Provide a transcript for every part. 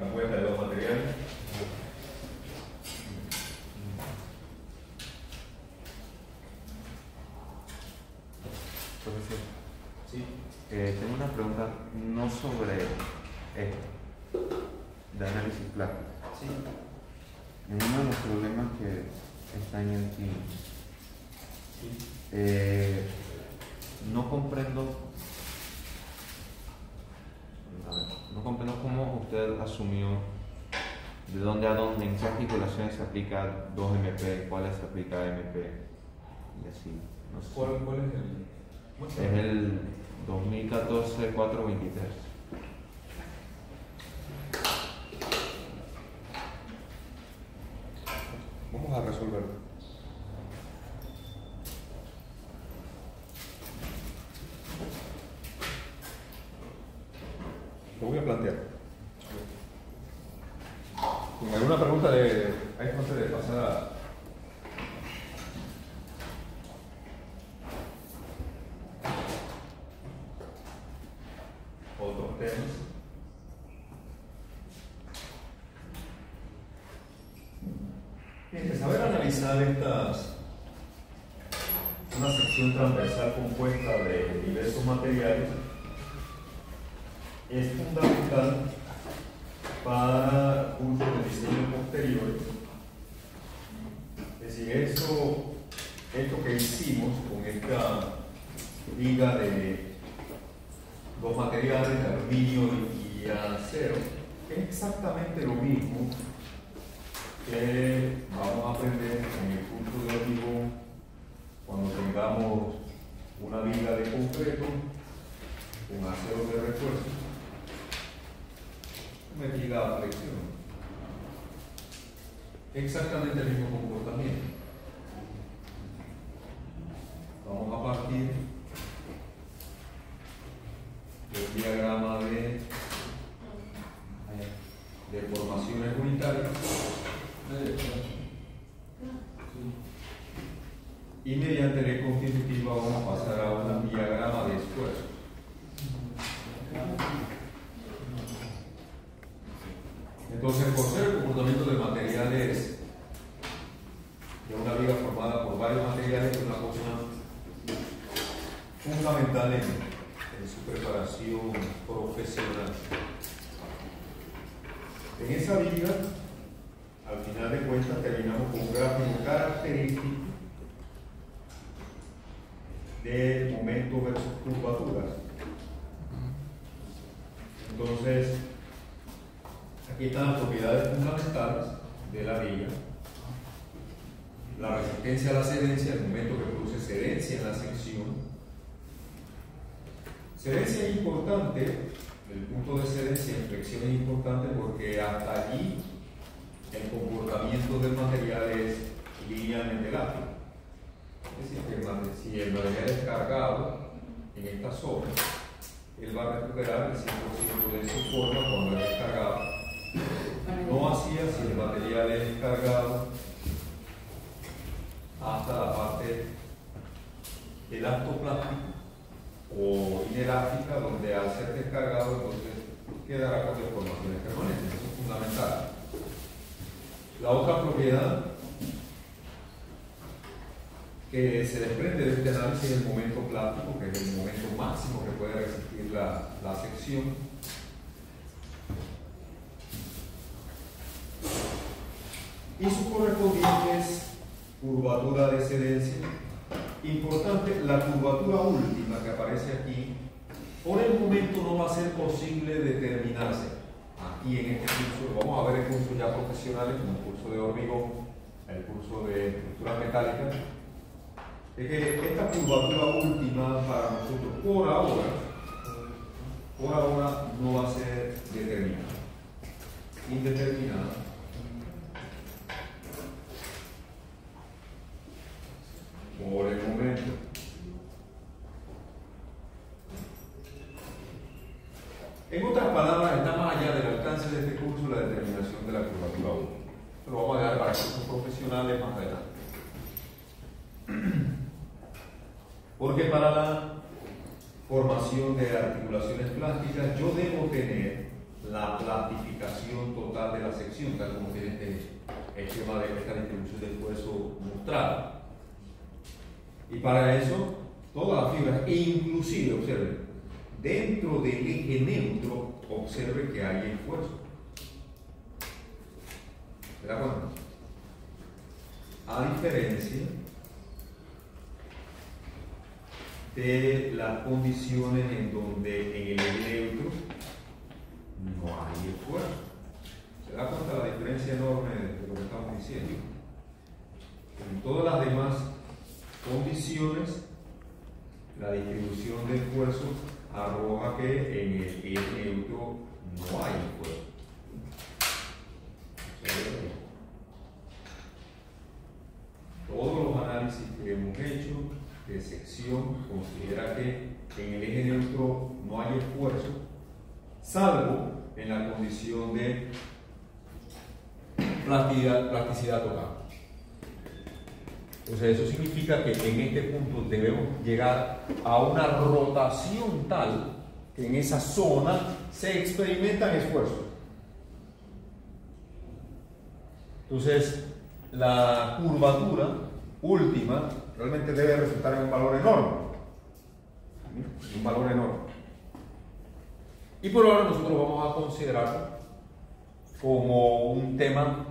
la muestra de los materiales. Profesor, Sí. tengo una pregunta no sobre esto, de análisis plástico. Sí. Uno de los problemas que está en el team, no comprendo cómo usted asumió de dónde a dónde, en qué articulaciones se aplica 2MP, cuáles se aplica MP y así. No sé. ¿Cuál es el? Es el 2014-423. Vamos a resolverlo. Lo voy a plantear. ¿Con alguna pregunta antes de pasar a... otros temas? Bien, de saber analizar una sección transversal compuesta de diversos materiales es fundamental para cursos de diseño posterior. Es decir, esto que hicimos con esta viga de dos materiales, de aluminio y acero, es exactamente lo mismo que vamos a aprender en el curso de hormigón cuando tengamos una viga de concreto con acero de refuerzo, una viga a flexión. Exactamente el mismo comportamiento. Vamos a partir del diagrama de formaciones unitarias y mediante ley constitutiva vamos a pasar a un diagrama de esfuerzo. Entonces, por ser el comportamiento de materiales de una viga formada por varios materiales, es una cosa fundamental en su preparación profesional. En esa viga, al final de cuentas, terminamos con un gráfico característico de momento versus curvaturas. Entonces, aquí están las propiedades fundamentales de la viga: la resistencia a la cedencia, el momento que produce cedencia en la sección. Cedencia es importante, el punto de cedencia en flexión es importante porque hasta allí el comportamiento del material es linealmente elástico. Es decir, que si el material es cargado en esta zona, él va a recuperar el 100% de su forma cuando es cargado. No así si el material es cargado hasta la parte elastoplástico o inelástica, donde al ser descargado entonces quedará con deformaciones permanentes. Eso es fundamental. La otra propiedad que se desprende de este análisis es el momento plástico, que es el momento máximo que puede resistir la sección. Y sus correspondientes curvatura de cedencia. Importante, la curvatura última que aparece aquí, por el momento no va a ser posible determinarse. Aquí en este curso, vamos a ver el curso ya profesionales, como el curso de hormigón, el curso de estructuras metálicas, es que esta curvatura última para nosotros por ahora no va a ser determinada, indeterminada. Por el momento. En otras palabras, está más allá del alcance de este curso la determinación de la curvatura última. Lo vamos a dejar para cursos profesionales más adelante. Porque para la formación de articulaciones plásticas yo debo tener la plastificación total de la sección, tal como tiene este esquema de esta distribución del esfuerzo mostrado. Y para eso, todas las fibras, inclusive, observe, dentro del eje neutro, observe que hay esfuerzo. ¿Se da cuenta? A diferencia de las condiciones en donde en el eje neutro no hay esfuerzo. ¿Se da cuenta la diferencia enorme de lo que estamos diciendo? En todas las demás condiciones, la distribución de esfuerzo arroja que en el eje neutro no hay esfuerzo. Todos los análisis que hemos hecho de sección considera que en el eje neutro no hay esfuerzo, salvo en la condición de plasticidad total. Entonces eso significa que en este punto debemos llegar a una rotación tal que en esa zona se experimentan esfuerzos. Entonces la curvatura última realmente debe resultar en un valor enorme. Un valor enorme. Y por ahora nosotros vamos a considerarlo como un tema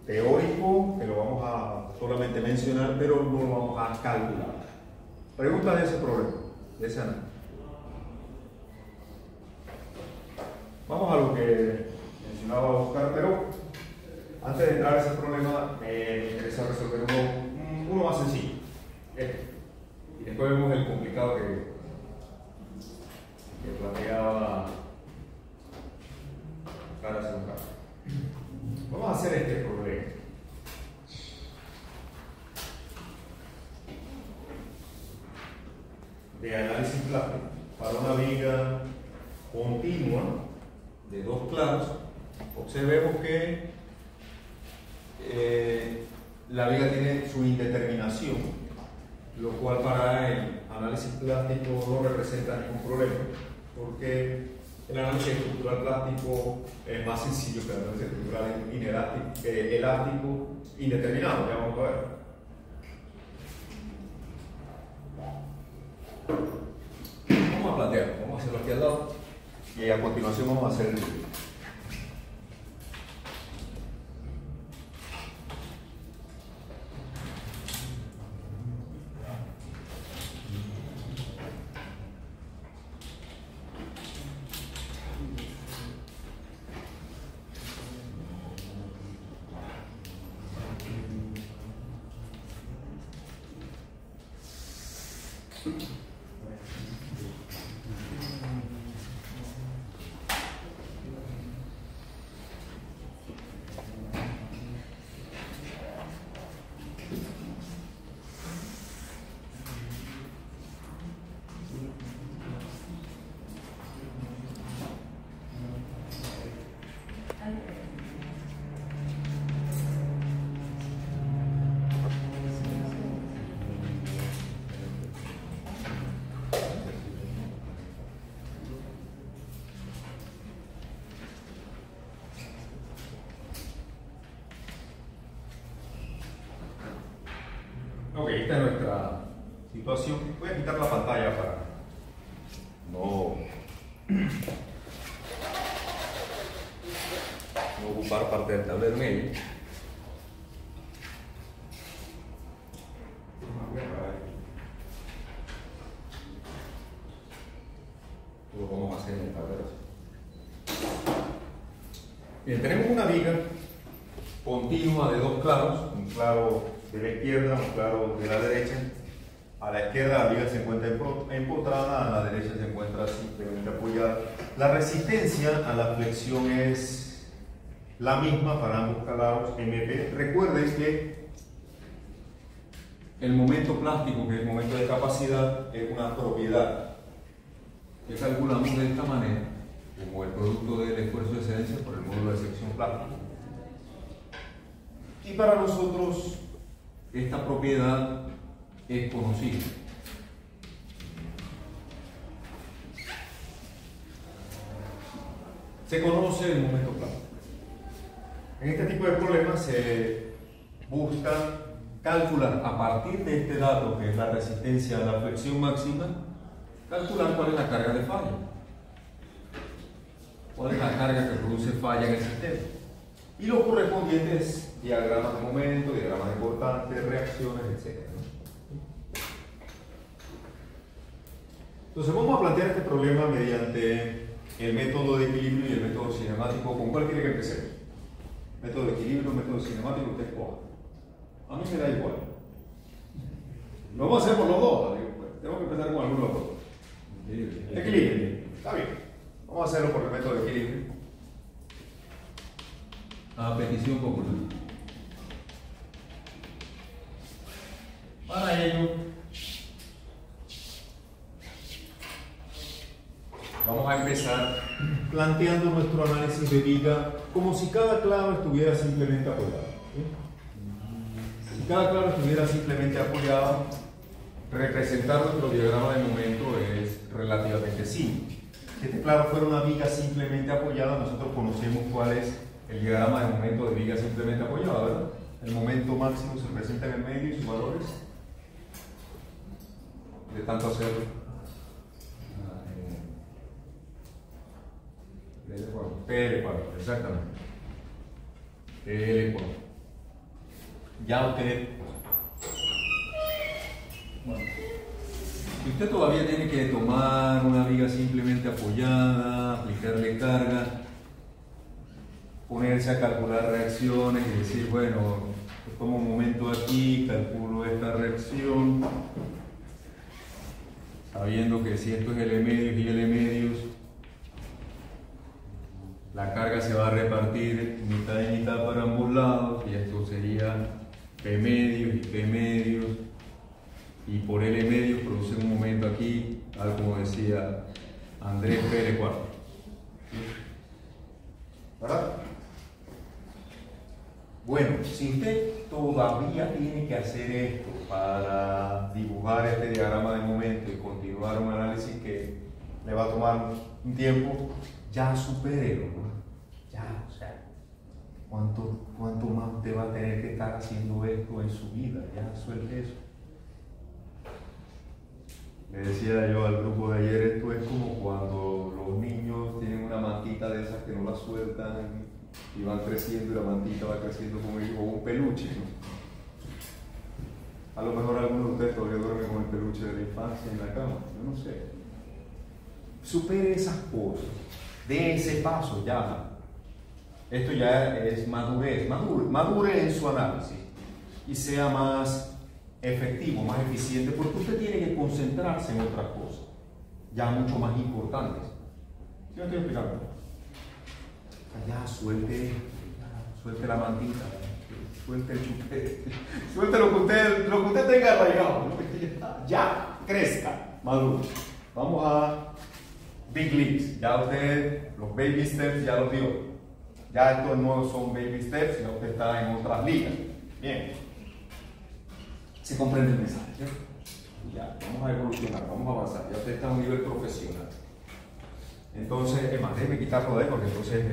teórico, que lo vamos a solamente mencionar, pero no lo vamos a calcular. Pregunta de ese problema, de ese análisis. Vamos a lo que mencionaba Oscar, pero antes de entrar a ese problema, me interesa resolver uno más sencillo. Y después vemos el complicado que planteaba Cara Central. Vamos a hacer este problema. De análisis plástico para una viga continua de dos claros. Observemos que la viga tiene su indeterminación, lo cual para el análisis plástico no representa ningún problema, porque el análisis estructural plástico es más sencillo que el análisis estructural elástico indeterminado. Ya vamos a ver. Vamos a plantearlo, vamos a hacerlo aquí al lado y a continuación vamos a hacer el video. Ok, esta es nuestra situación. Voy a quitar la pantalla para no ocupar parte del tablero medio. Lo vamos a hacer en el tablero. Bien, tenemos una viga continua de dos claros, un claro de la izquierda, un claro de la derecha. A la izquierda la viga se encuentra empotrada, a la derecha se encuentra simplemente apoyada. La resistencia a la flexión es la misma para ambos claros MP. Recuerden que el momento plástico, que es el momento de capacidad, es una propiedad que calculamos de esta manera, como el producto del esfuerzo de excedencia por el módulo de sección plástica. Y para nosotros esta propiedad es conocida. se conoce el momento plano. En este tipo de problemas se busca calcular a partir de este dato, que es la resistencia a la flexión máxima, calcular cuál es la carga de falla. ¿Cuál es la carga que produce falla en el sistema? Y los correspondientes diagramas de momento, diagramas de cortante, reacciones, etc. Entonces vamos a plantear este problema mediante el método de equilibrio y el método cinemático. ¿Con cuál quiere que empecemos? Método de equilibrio, método cinemático, usted escoja. A mí me da igual. Lo vamos a hacer por los dos. Tengo que empezar con alguno de los dos. Equilibrio. Está bien. Vamos a hacerlo por el método de equilibrio. A petición popular. Para ello, vamos a empezar planteando nuestro análisis de viga como si cada clavo estuviera simplemente apoyado. Si cada clavo estuviera simplemente apoyado, representar nuestro diagrama de momento es relativamente simple. Si este clavo fuera una viga simplemente apoyada, nosotros conocemos cuál es el diagrama de momento de viga simplemente apoyada, ¿verdad? El momento máximo se presenta en el medio y sus valores. De tanto hacerlo. PL4, exactamente. PL4. Ya usted. Bueno. Si usted todavía tiene que tomar una viga simplemente apoyada, aplicarle carga, ponerse a calcular reacciones y decir, bueno, tomo un momento aquí, calculo esta reacción, sabiendo que si esto es L medios y L medios, la carga se va a repartir mitad y mitad para ambos lados, y esto sería P medios y P medios, y por L medios produce un momento aquí, tal como decía Andrés PL4. ¿Verdad? Bueno, si usted todavía tiene que hacer esto para dibujar este diagrama de momento y continuar un análisis que le va a tomar un tiempo, ya supérelo, ¿no? Ya, o sea, ¿cuánto más usted va a tener que estar haciendo esto en su vida? Ya, suelte eso. Le decía yo al grupo de ayer, esto es como cuando los niños tienen una mantita de esas que no la sueltan y van creciendo y la mantita va creciendo como un peluche, ¿no? A lo mejor algunos de ustedes todavía duermen con el peluche de la infancia en la cama, yo no sé. Supere esas cosas, dé ese paso ya. Esto ya es madurez, madure en su análisis y sea más efectivo, más eficiente, porque usted tiene que concentrarse en otras cosas, ya mucho más importantes. ¿Sí me estoy explicando? Ya, suelte la mantita, suelte el chupete, suelte lo que usted tenga arraigado, ya, crezca, madure. Vamos a Big Leagues, ya usted, los baby steps ya los dio. Ya estos no son baby steps, sino usted está en otras ligas. Bien. Se comprende el mensaje, ¿cierto? Ya, vamos a evolucionar, vamos a avanzar. Ya usted está a un nivel profesional. Entonces, es más, déjeme quitarlo de ahí porque entonces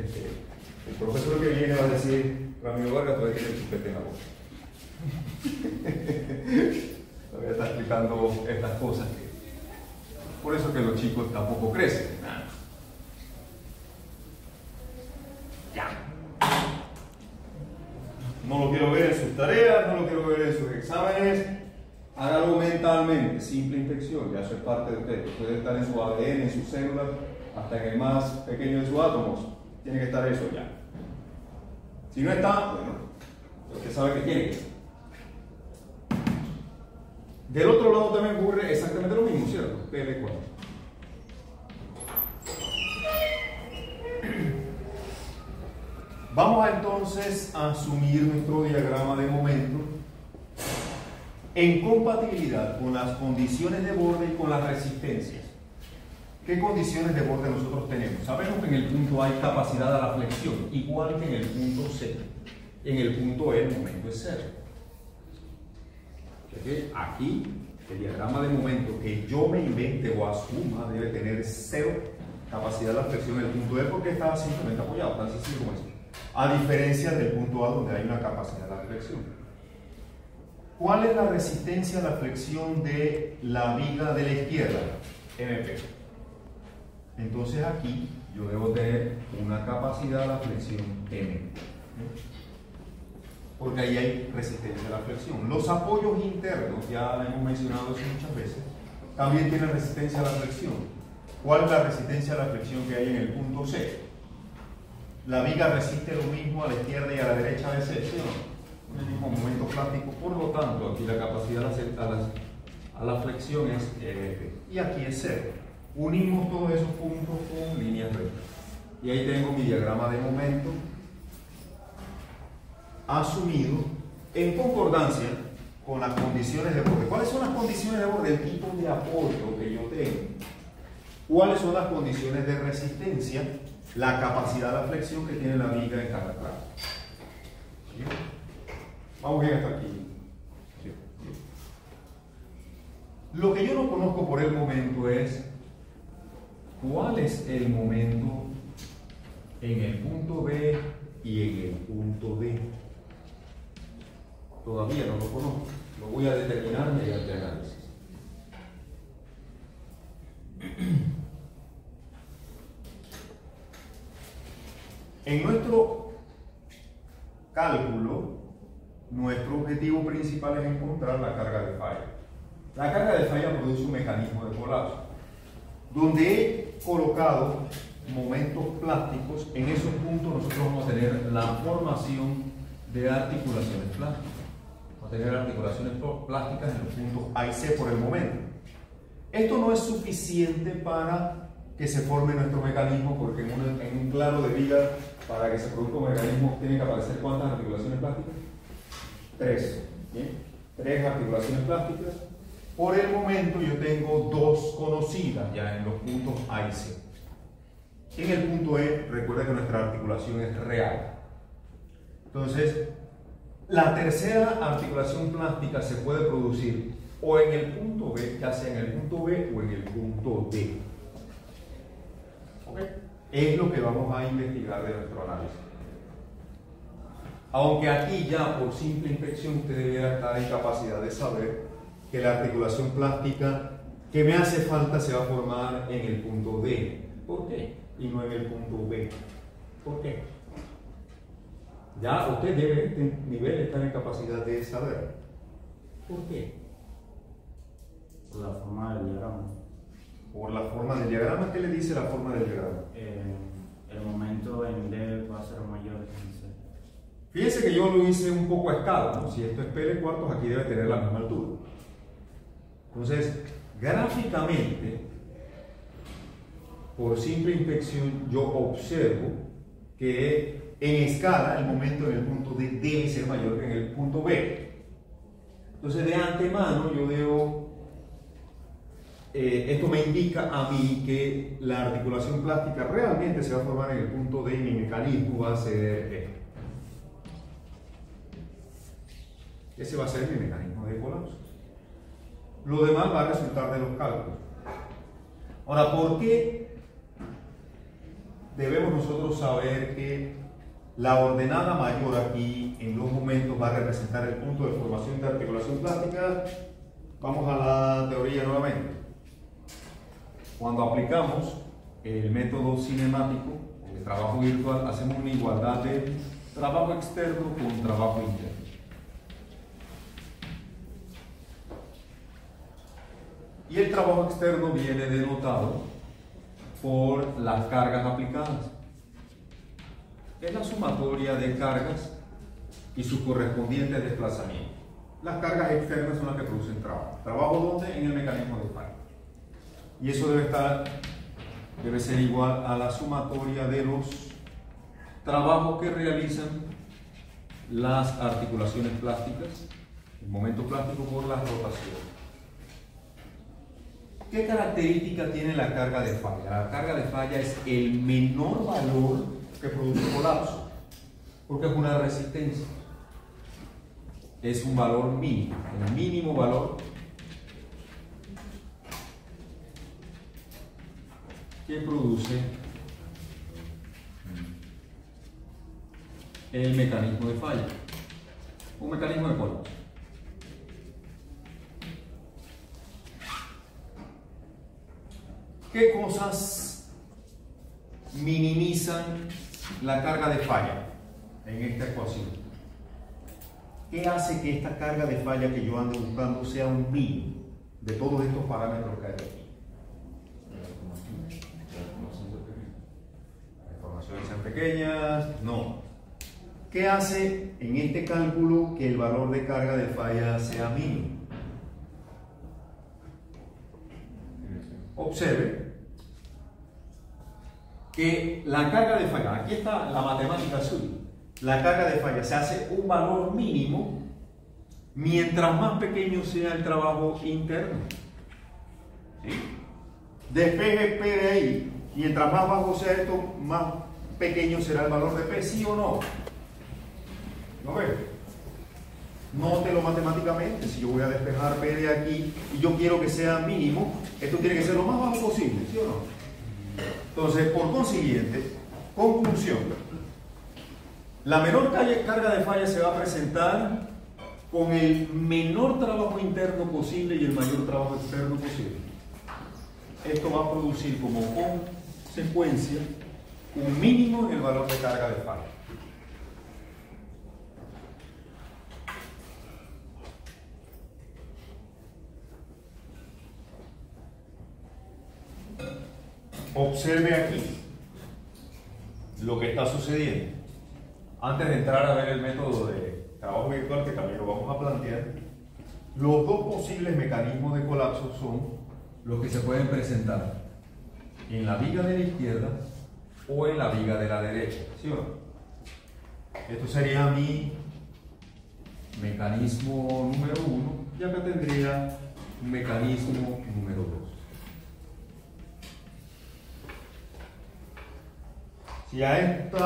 el profesor que viene va a decir, Ramiro Vargas todavía tiene el chupete en la boca. Todavía está explicando estas cosas. Por eso que los chicos tampoco crecen. Ya. No lo quiero ver en sus tareas, no lo quiero ver en sus exámenes. Hágalo mentalmente, simple infección, ya eso es parte de usted. Puede estar en su ADN, en sus células, hasta en el más pequeño de sus átomos. Tiene que estar eso ya. Si no está, bueno, usted sabe que tiene que estar. Del otro lado también ocurre exactamente lo mismo, ¿cierto? PL4. Vamos entonces a asumir nuestro diagrama de momento en compatibilidad con las condiciones de borde y con las resistencias. ¿Qué condiciones de borde nosotros tenemos? Sabemos que en el punto A hay capacidad a la flexión, igual que en el punto C. En el punto E el momento es cero. Aquí el diagrama de momento que yo me invente o asuma debe tener cero capacidad de la flexión en el punto E porque está simplemente apoyado, tan sencillo como eso. A diferencia del punto A donde hay una capacidad de la flexión. ¿Cuál es la resistencia a la flexión de la viga de la izquierda? MP. Entonces aquí yo debo tener una capacidad de la flexión M. Porque ahí hay resistencia a la flexión. Los apoyos internos, ya hemos mencionado eso muchas veces, también tienen resistencia a la flexión. ¿Cuál es la resistencia a la flexión que hay en el punto C? La viga resiste lo mismo a la izquierda y a la derecha de C, ¿sí o no? El mismo momento plástico, por lo tanto, aquí la capacidad a la flexión es MP. Y aquí es 0. Unimos todos esos puntos con líneas rectas. Y ahí tengo mi diagrama de momento asumido en concordancia con las condiciones de borde. ¿Cuáles son las condiciones de borde? El tipo de apoyo que yo tengo. ¿Cuáles son las condiciones de resistencia? La capacidad de la flexión que tiene la viga en cada plano. ¿Sí? Vamos bien hasta aquí. ¿Sí? Lo que yo no conozco por el momento es cuál es el momento en el punto B y en el punto D. Todavía no lo conozco. Lo voy a determinar mediante análisis. En nuestro cálculo, nuestro objetivo principal es encontrar la carga de falla. La carga de falla produce un mecanismo de colapso, donde he colocado momentos plásticos. En esos puntos nosotros vamos a tener la formación de articulaciones plásticas. Vamos a tener articulaciones plásticas en los puntos A y C por el momento. Esto no es suficiente para que se forme nuestro mecanismo, porque en un plano de viga, para que se produzca un mecanismo, tiene que aparecer ¿cuántas articulaciones plásticas? 3. ¿Bien? 3 articulaciones plásticas. Por el momento yo tengo 2 conocidas ya en los puntos A y C. En el punto E, recuerda que nuestra articulación es real. Entonces, la tercera articulación plástica se puede producir o en el punto B, ya sea en el punto B o en el punto D. ¿Ok? Es lo que vamos a investigar de nuestro análisis. Aunque aquí ya por simple inspección usted debiera estar en capacidad de saber que la articulación plástica que me hace falta se va a formar en el punto D. ¿Por qué? Y no en el punto B. ¿Por qué? Ya usted debe, este nivel, estar en capacidad de saber. ¿Por qué? Por la forma del diagrama. Por la forma del diagrama. ¿Qué le dice la forma del diagrama? El momento en D va a ser mayor que en C. Fíjense que yo lo hice un poco a escala, ¿no? Si esto es P cuartos, aquí debe tener la misma altura. Entonces, gráficamente, por simple inspección, yo observo que en escala el momento en el punto D debe ser mayor que en el punto B. Entonces, de antemano, yo debo, esto me indica a mí que la articulación plástica realmente se va a formar en el punto D y mi mecanismo va a ser este. Ese va a ser mi mecanismo de colapso. Lo demás va a resultar de los cálculos. Ahora, ¿por qué debemos nosotros saber que la ordenada mayor aquí en los momentos va a representar el punto de formación de articulación plástica? Vamos a la teoría nuevamente. Cuando aplicamos el método cinemático, el trabajo virtual, hacemos una igualdad de trabajo externo con trabajo interno. Y el trabajo externo viene denotado por las cargas aplicadas. Es la sumatoria de cargas y su correspondiente desplazamiento. Las cargas externas son las que producen trabajo. ¿Trabajo dónde? En el mecanismo de falla. Y eso debe ser igual a la sumatoria de los trabajos que realizan las articulaciones plásticas, el momento plástico por la rotación. ¿Qué característica tiene la carga de falla? La carga de falla es el menor valor que produce colapso, porque es una resistencia. Es un valor mínimo, el mínimo valor que produce el mecanismo de falla, un mecanismo de colapso. ¿Qué cosas minimizan la carga de falla en esta ecuación? ¿Qué hace que esta carga de falla que yo ando buscando sea un mínimo de todos estos parámetros que hay aquí? Las informaciones sean pequeñas, no. ¿Qué hace en este cálculo que el valor de carga de falla sea mínimo? Observe que la carga de falla, aquí está la matemática suya, la carga de falla se hace un valor mínimo mientras más pequeño sea el trabajo interno. ¿Sí? Despeje P de ahí, mientras más bajo sea esto, más pequeño será el valor de P, ¿sí o no? ¿No ves? Nótelo matemáticamente. Si yo voy a despejar P de aquí y yo quiero que sea mínimo, esto tiene que ser lo más bajo posible, ¿sí o no? Entonces, por consiguiente, conclusión, la menor carga de falla se va a presentar con el menor trabajo interno posible y el mayor trabajo externo posible. Esto va a producir como consecuencia un mínimo en el valor de carga de falla. Observe aquí lo que está sucediendo. Antes de entrar a ver el método de trabajo virtual, que también lo vamos a plantear, los dos posibles mecanismos de colapso son los que se pueden presentar en la viga de la izquierda o en la viga de la derecha, ¿sí o no? Esto sería mi mecanismo número 1 y acá tendría un mecanismo número 2. Si a este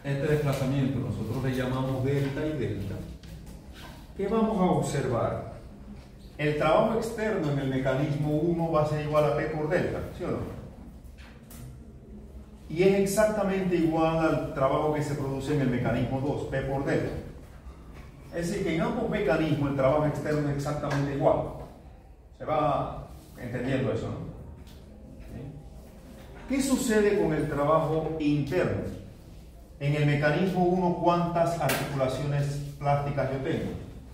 desplazamiento nosotros le llamamos delta y delta, ¿qué vamos a observar? El trabajo externo en el mecanismo 1 va a ser igual a P por delta, ¿sí o no? Y es exactamente igual al trabajo que se produce en el mecanismo 2, P por delta. Es decir, que en ambos mecanismos el trabajo externo es exactamente igual. Se va entendiendo eso, ¿no? ¿Qué sucede con el trabajo interno? En el mecanismo 1, ¿cuántas articulaciones plásticas yo tengo?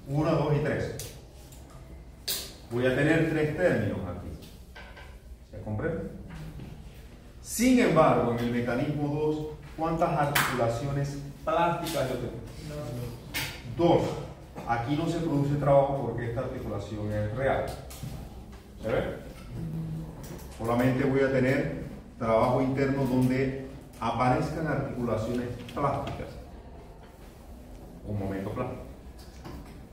1, 2 y 3. Voy a tener 3 términos aquí. ¿Se comprende? Sin embargo, en el mecanismo 2, ¿cuántas articulaciones plásticas yo tengo? 2. Aquí no se produce trabajo porque esta articulación es real. ¿Se ve? Solamente voy a tener trabajo interno donde aparezcan articulaciones plásticas, un momento plástico.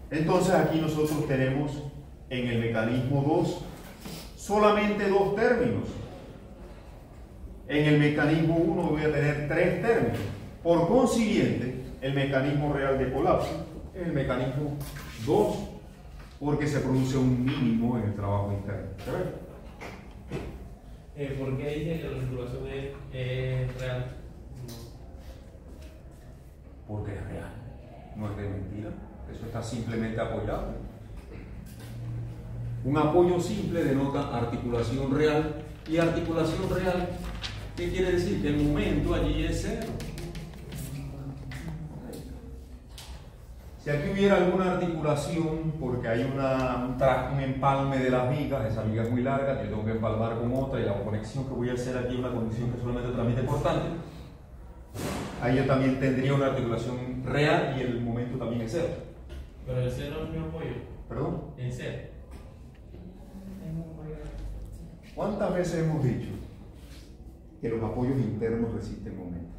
Entonces aquí nosotros tenemos en el mecanismo 2 solamente 2 términos. En el mecanismo 1 voy a tener 3 términos. Por consiguiente, el mecanismo real de colapso es el mecanismo 2 porque se produce un mínimo en el trabajo interno. ¿Se ve? ¿Por qué dice que la articulación es real? Porque es real, no es de mentira. Eso está simplemente apoyado. Un apoyo simple denota articulación real. Y articulación real, ¿qué quiere decir? Que el momento allí es 0. Si aquí hubiera alguna articulación, porque hay un empalme de las vigas, esa viga es muy larga, yo tengo que empalmar con otra y la conexión que voy a hacer aquí es una conexión que solamente transmite cortante, ahí yo también tendría una articulación real y el momento también es 0. Pero el 0 es mi apoyo. ¿Perdón? En 0. ¿Cuántas veces hemos dicho que los apoyos internos resisten momentos?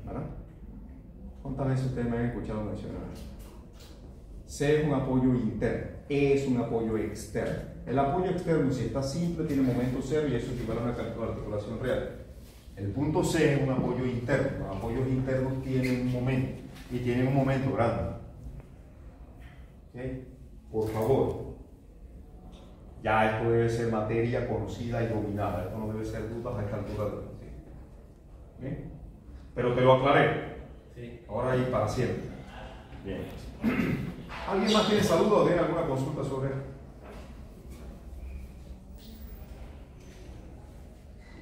¿Verdad? ¿Cuántas veces ustedes me han escuchado mencionar? C es un apoyo interno, E es un apoyo externo. El apoyo externo, si está simple, tiene momento 0 y eso equivale a una articulación real. El punto C es un apoyo interno. Los apoyos internos tienen un momento y tienen un momento grande. ¿Okay? Por favor, Ya esto debe ser materia conocida y dominada. Esto no debe ser dudas a esta altura del partido. ¿Bien? Pero te lo aclaré. Sí. Ahora y para siempre. Bien. ¿Alguien más tiene saludos o tiene alguna consulta sobre esto?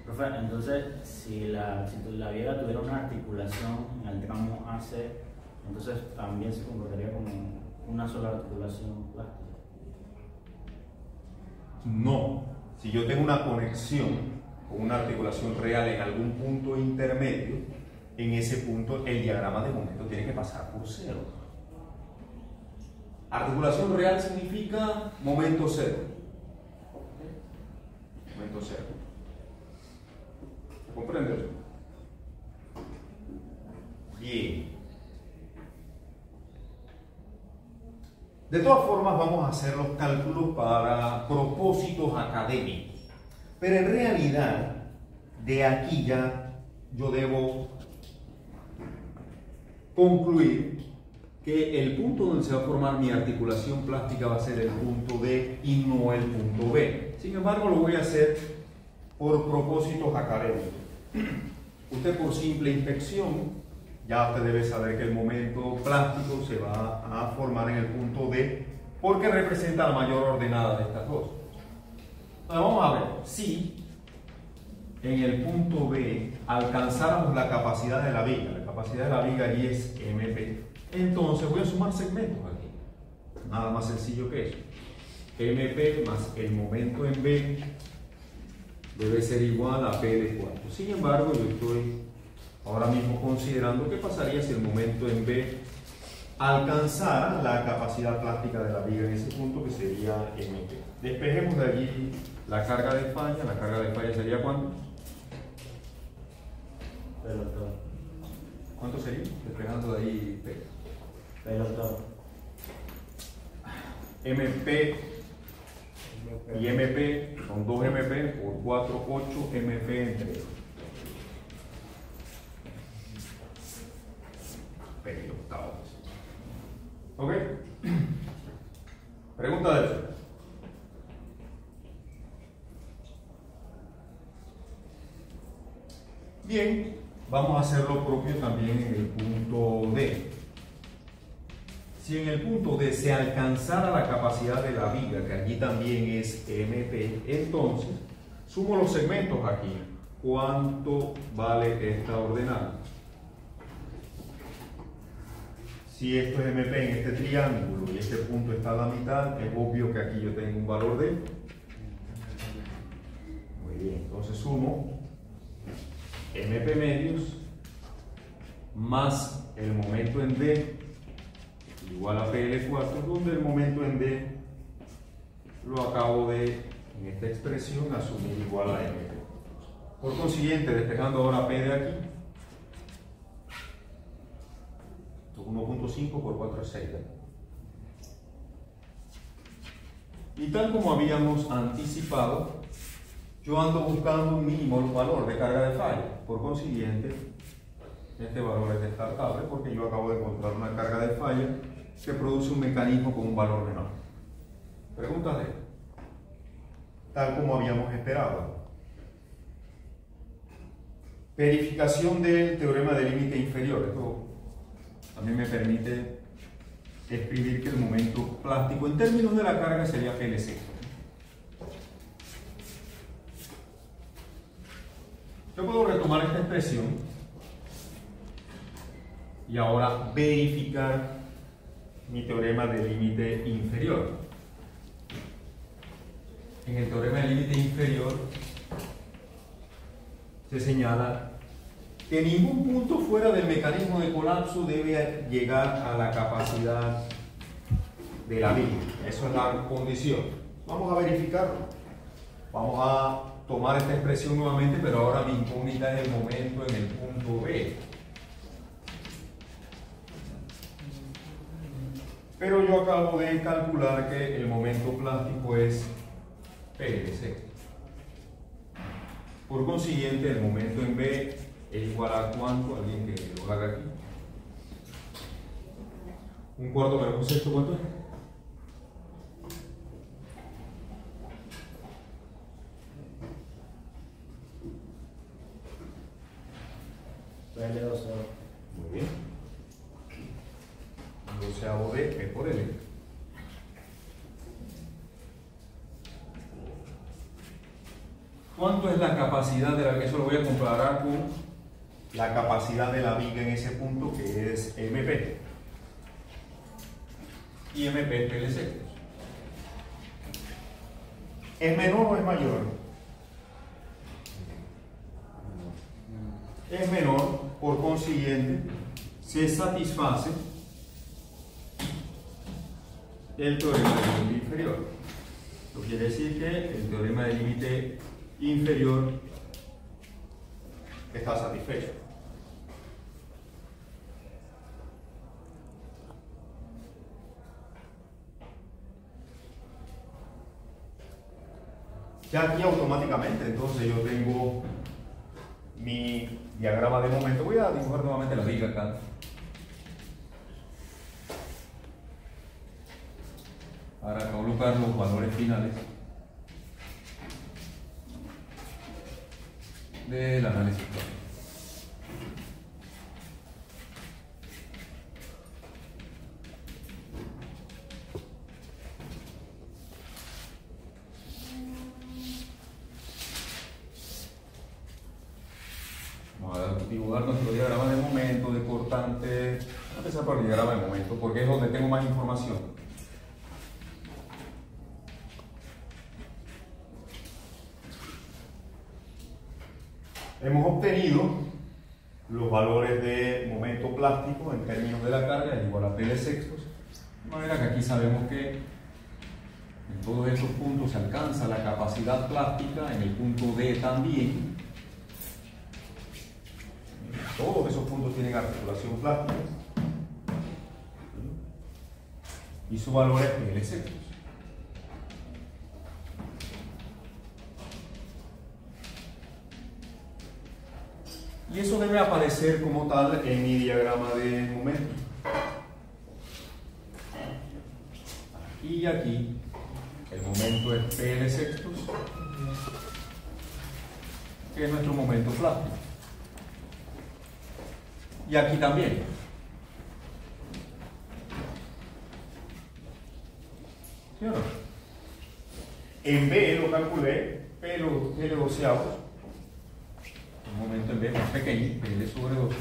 Profe, entonces, si la viga tuviera una articulación en el tramo AC, entonces también se comportaría como una sola articulación plástica. No. Si yo tengo una conexión con una articulación real en algún punto intermedio, en ese punto el diagrama de momento tiene que pasar por cero. Articulación real significa momento cero. Momento cero. ¿Comprendes? Bien. De todas formas, vamos a hacer los cálculos para propósitos académicos. Pero en realidad, de aquí ya yo debo concluir que el punto donde se va a formar mi articulación plástica va a ser el punto D y no el punto B. Sin embargo, lo voy a hacer por propósitos académicos. Usted, por simple inspección, ya usted debe saber que el momento plástico se va a formar en el punto D porque representa la mayor ordenada de estas dos. Ahora vamos a ver, si en el punto B alcanzáramos la capacidad de la viga, la capacidad de la viga allí es MP, entonces voy a sumar segmentos aquí. Nada más sencillo que eso. MP más el momento en B debe ser igual a P de 4. Sin embargo, yo estoy ahora mismo considerando qué pasaría si el momento en B alcanzara la capacidad plástica de la viga en ese punto, que sería MP. Despejemos de allí la carga de falla. La carga de falla sería ¿cuánto? Pelotón. ¿Cuánto sería? Despejando de ahí P. Pelotón. MP y MP son 2 MP por 4, 8 MP entre 2. Pelotón. ¿Ok? Pregunta de eso. Bien, vamos a hacer lo propio también en el punto D. Si en el punto D se alcanzara la capacidad de la viga, que allí también es MP, entonces sumo los segmentos aquí. ¿Cuánto vale esta ordenada? Si esto es MP en este triángulo y este punto está a la mitad, es obvio que aquí yo tengo un valor de... Muy bien, entonces sumo MP medios más el momento en D igual a PL4, donde el momento en D lo acabo de, en esta expresión, asumir igual a MP. Por consiguiente, despejando ahora P de aquí, 1.5 por 4 es 6. Y tal como habíamos anticipado, yo ando buscando un mínimo valor de carga de falla. Por consiguiente, este valor es descartable porque yo acabo de encontrar una carga de falla que produce un mecanismo con un valor menor. Pregunta D. Tal como habíamos esperado. Verificación del teorema de límite inferior. Esto también me permite escribir que el momento plástico en términos de la carga sería PLC. Yo puedo retomar esta expresión y ahora verificar mi teorema de límite inferior. En el teorema de límite inferior se señala que ningún punto fuera del mecanismo de colapso debe llegar a la capacidad de la viga. Eso es la condición. Vamos a verificarlo. Vamos a tomar esta expresión nuevamente, pero ahora mi incógnita es el momento en el punto B. Pero yo acabo de calcular que el momento plástico es PLC. Por consiguiente, el momento en B es igual a ¿cuánto? Alguien que lo haga aquí. Un cuarto menos un sexto, ¿cuánto es? doceavo. Muy bien. Doceavo de P por L. ¿Cuánto es la capacidad de la que eso lo voy a comparar con la capacidad de la viga en ese punto, que es MP? Y MP es PL secos. ¿Es menor o es mayor? Es menor, por consiguiente, se satisface el teorema del límite inferior. Lo que quiere decir que el teorema del límite inferior está satisfecho. Ya aquí automáticamente, entonces yo tengo mi diagrama de momento. Voy a dibujar nuevamente la viga acá. Para colocar los valores finales del análisis práctico. Vamos a dibujar nuestro diagrama de momento, de cortante. Vamos a empezar por el diagrama de momento, porque es donde tengo más información. Hemos obtenido los valores de momento plástico en términos de la carga, es igual a PL sextos, de manera que aquí sabemos que en todos esos puntos se alcanza la capacidad plástica, en el punto D también. Todos esos puntos tienen articulación plástica y su valor es PL sextos. Y eso debe aparecer como tal en mi diagrama de momento. Aquí y aquí, el momento es PL sextos, que es nuestro momento plástico. Y aquí también. ¿Sí o no? En B lo calculé, P doceavos. Un momento en B más pequeño, PL sobre 12.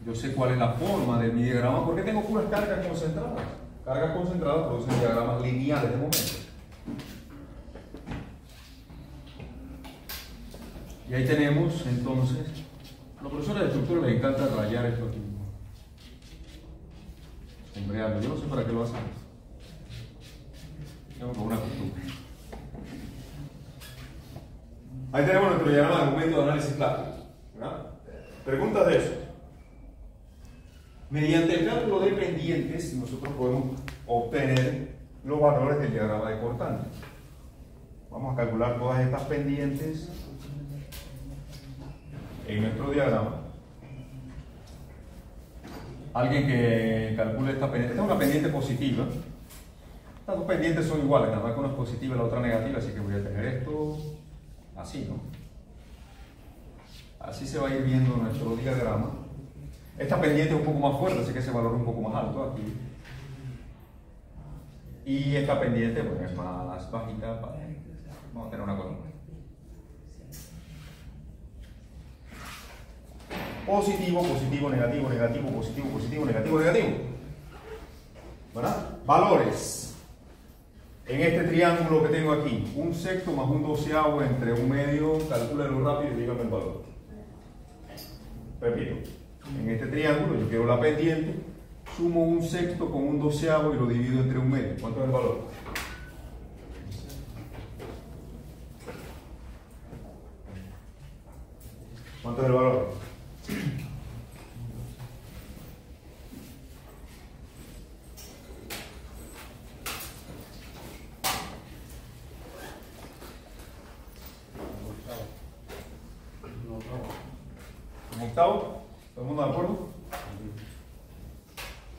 Yo sé cuál es la forma de mi diagrama porque tengo puras cargas concentradas. Cargas concentradas producen diagramas lineales de momento. Y ahí tenemos entonces, a los profesores de estructura les encanta rayar esto aquí. Sombrearlo, yo no sé para qué lo hacen. Tengo como una costumbre. Ahí tenemos nuestro diagrama de momento de análisis plástico. ¿Verdad? Preguntas de eso. Mediante el cálculo de pendientes, nosotros podemos obtener los valores del diagrama de cortante. Vamos a calcular todas estas pendientes en nuestro diagrama. Alguien que calcule esta pendiente. Esta es una pendiente positiva. Estas dos pendientes son iguales, nada más que una es positiva y la otra negativa, así que voy a tener esto así, ¿no? Así se va a ir viendo nuestro diagrama. Esta pendiente es un poco más fuerte, así que ese valor es un poco más alto aquí. Y esta pendiente, bueno, es más bajita. Vamos a tener una cosa. Positivo, positivo, negativo, negativo, positivo, positivo, negativo, negativo. ¿Verdad? Valores. En este triángulo que tengo aquí, un sexto más un doceavo entre un medio, calcúlalo rápido y dígame el valor. Repito. En este triángulo yo quiero la pendiente, sumo un sexto con un doceavo y lo divido entre un medio. ¿Cuánto es el valor? ¿Cuánto es el valor? ¿Un octavo? ¿Todo el mundo de acuerdo?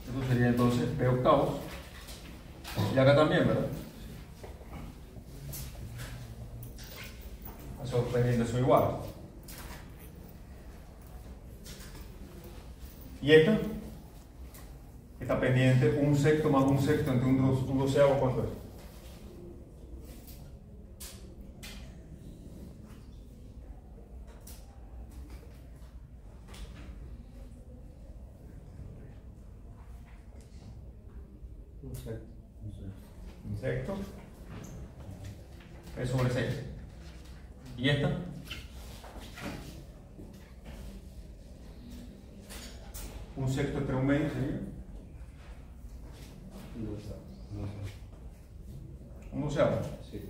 Esto sería entonces P octavos Y acá también, ¿verdad? Esos pendientes son iguales. ¿Y esta? Esta pendiente, un sexto más un sexto entre un doceavo, ¿cuánto es? Un sexto. Es sobre 6. ¿Y esta? Un sexto entre un medio sería. Un doceavo. Sí.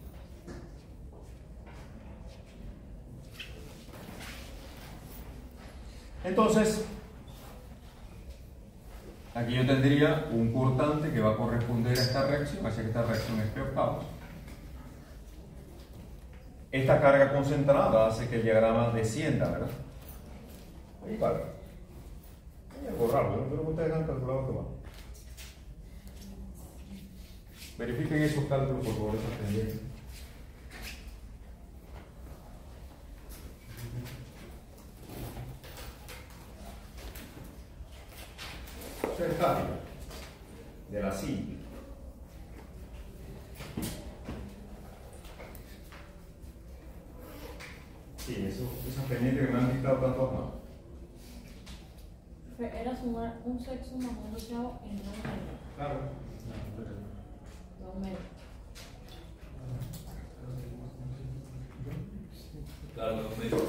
Entonces, aquí yo tendría un cortante que va a corresponder a esta reacción, así que esta reacción es P octavos. Esta carga concentrada hace que el diagrama descienda, ¿verdad? Ahí para. Hay algo raro, ¿no? Pero ustedes han calculado que va. Verifiquen esos cálculos, por favor, esas pendientes. Estática de la simple. Sí, esas pendientes que me han dictado tanto más. Era sumar un sexto más un doceavo en 2 medios. Claro. 2 medios. Claro, los medios.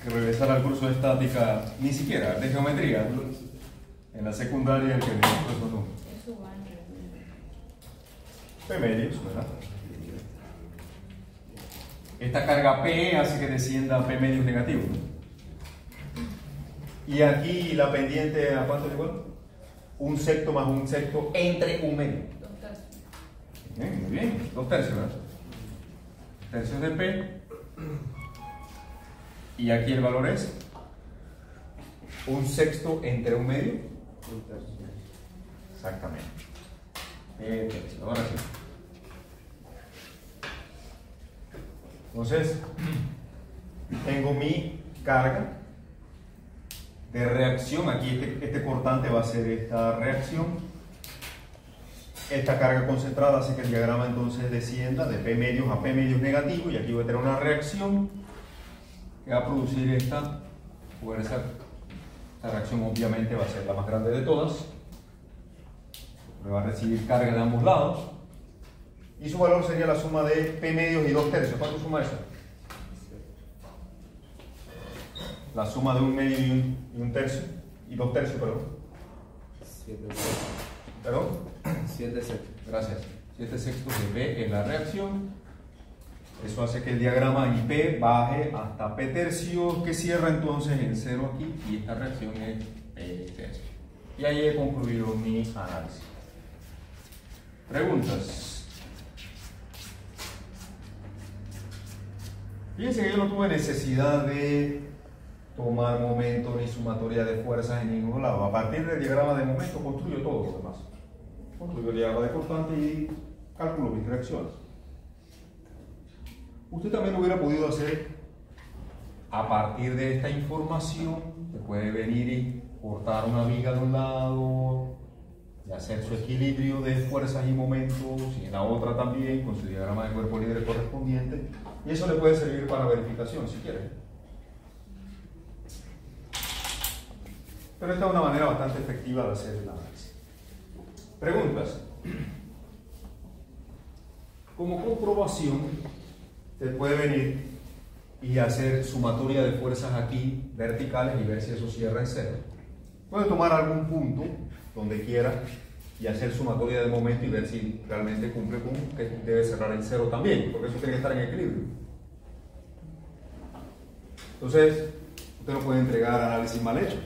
Que regresar al curso de estática, ni siquiera de geometría. En la secundaria el que me dijo esos números. Eso va en el P medios, ¿verdad? Esta carga P hace que descienda a P medios negativos. Y aquí la pendiente, ¿a cuánto es igual? Un sexto más un sexto entre un medio. 2 tercios. Bien, muy bien. 2 tercios, ¿verdad? Tercios de P. Y aquí el valor es un sexto entre un medio. Un tercio. Exactamente. Tercio. Ahora sí. Entonces, tengo mi carga de reacción. Aquí este cortante va a ser esta reacción. Esta carga concentrada hace que el diagrama entonces descienda de P medios a P medios negativo, y aquí voy a tener una reacción que va a producir esta fuerza. Esta reacción obviamente va a ser la más grande de todas. Me va a recibir carga de ambos lados. Y su valor sería la suma de P medios y 2 tercios. ¿Cuánto suma eso? La suma de un medio y un tercio. Y 2 tercios, perdón. 7 ¿Perdón? 7 sextos. Gracias. 7 sextos de P es la reacción. Eso hace que el diagrama en P baje hasta P tercios, que cierra entonces en 0 aquí. Y esta reacción es P tercios. Y ahí he concluido mi análisis. Preguntas. Fíjense que yo no tuve necesidad de tomar momento ni sumatoria de fuerzas en ningún lado. A partir del diagrama de momento construyo todo lo demás. Construyo el diagrama de constante y calculo mis reacciones. Usted también lo hubiera podido hacer a partir de esta información. Se puede venir y cortar una viga de un lado y hacer su equilibrio de fuerzas y momentos, y en la otra también con su diagrama de cuerpo libre correspondiente, y eso le puede servir para verificación si quiere. Pero esta es una manera bastante efectiva de hacer el análisis. Preguntas. Como comprobación, usted puede venir y hacer sumatoria de fuerzas aquí verticales y ver si eso cierra en 0. Puede tomar algún punto donde quiera y hacer sumatoria de momento y ver si realmente cumple con que debe cerrar en 0 también, porque eso tiene que estar en equilibrio. Entonces, usted no puede entregar análisis mal hecho,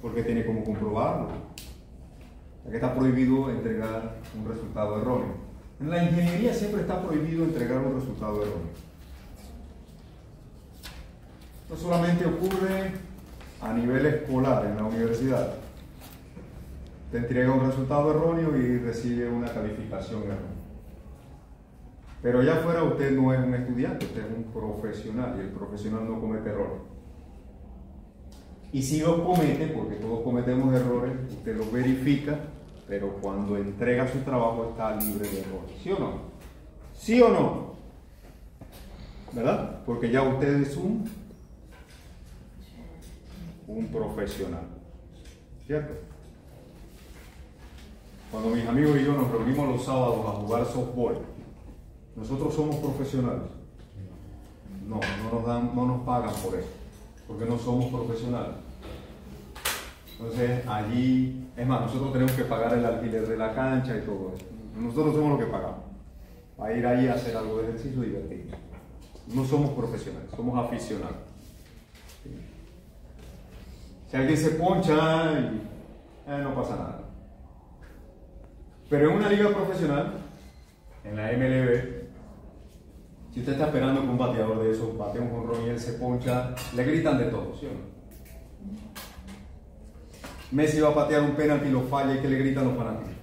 porque tiene como comprobarlo. Ya que está prohibido entregar un resultado erróneo. En la ingeniería siempre está prohibido entregar un resultado erróneo. No solamente ocurre a nivel escolar en la universidad. Te entrega un resultado erróneo y recibe una calificación errónea. Pero allá afuera usted no es un estudiante, usted es un profesional y el profesional no comete errores. Y si los comete, porque todos cometemos errores, usted los verifica, pero cuando entrega su trabajo está libre de errores. ¿Sí o no? ¿Sí o no? ¿Verdad? Porque ya usted es un profesional. ¿Cierto? Cuando mis amigos y yo nos reunimos los sábados a jugar softball, ¿nosotros somos profesionales? No nos pagan por eso, porque no somos profesionales. Entonces allí, es más, nosotros tenemos que pagar el alquiler de la cancha y todo eso. Nosotros somos los que pagamos. Para ir ahí a hacer algo de ejercicio y divertirnos. No somos profesionales, somos aficionados. Si alguien se poncha, no pasa nada. Pero en una liga profesional, en la MLB, si usted está esperando que un bateador de esos batee un jonrón y él se poncha, le gritan de todo, ¿sí o no? Messi va a patear un penalti y lo falla y que le gritan los fanáticos.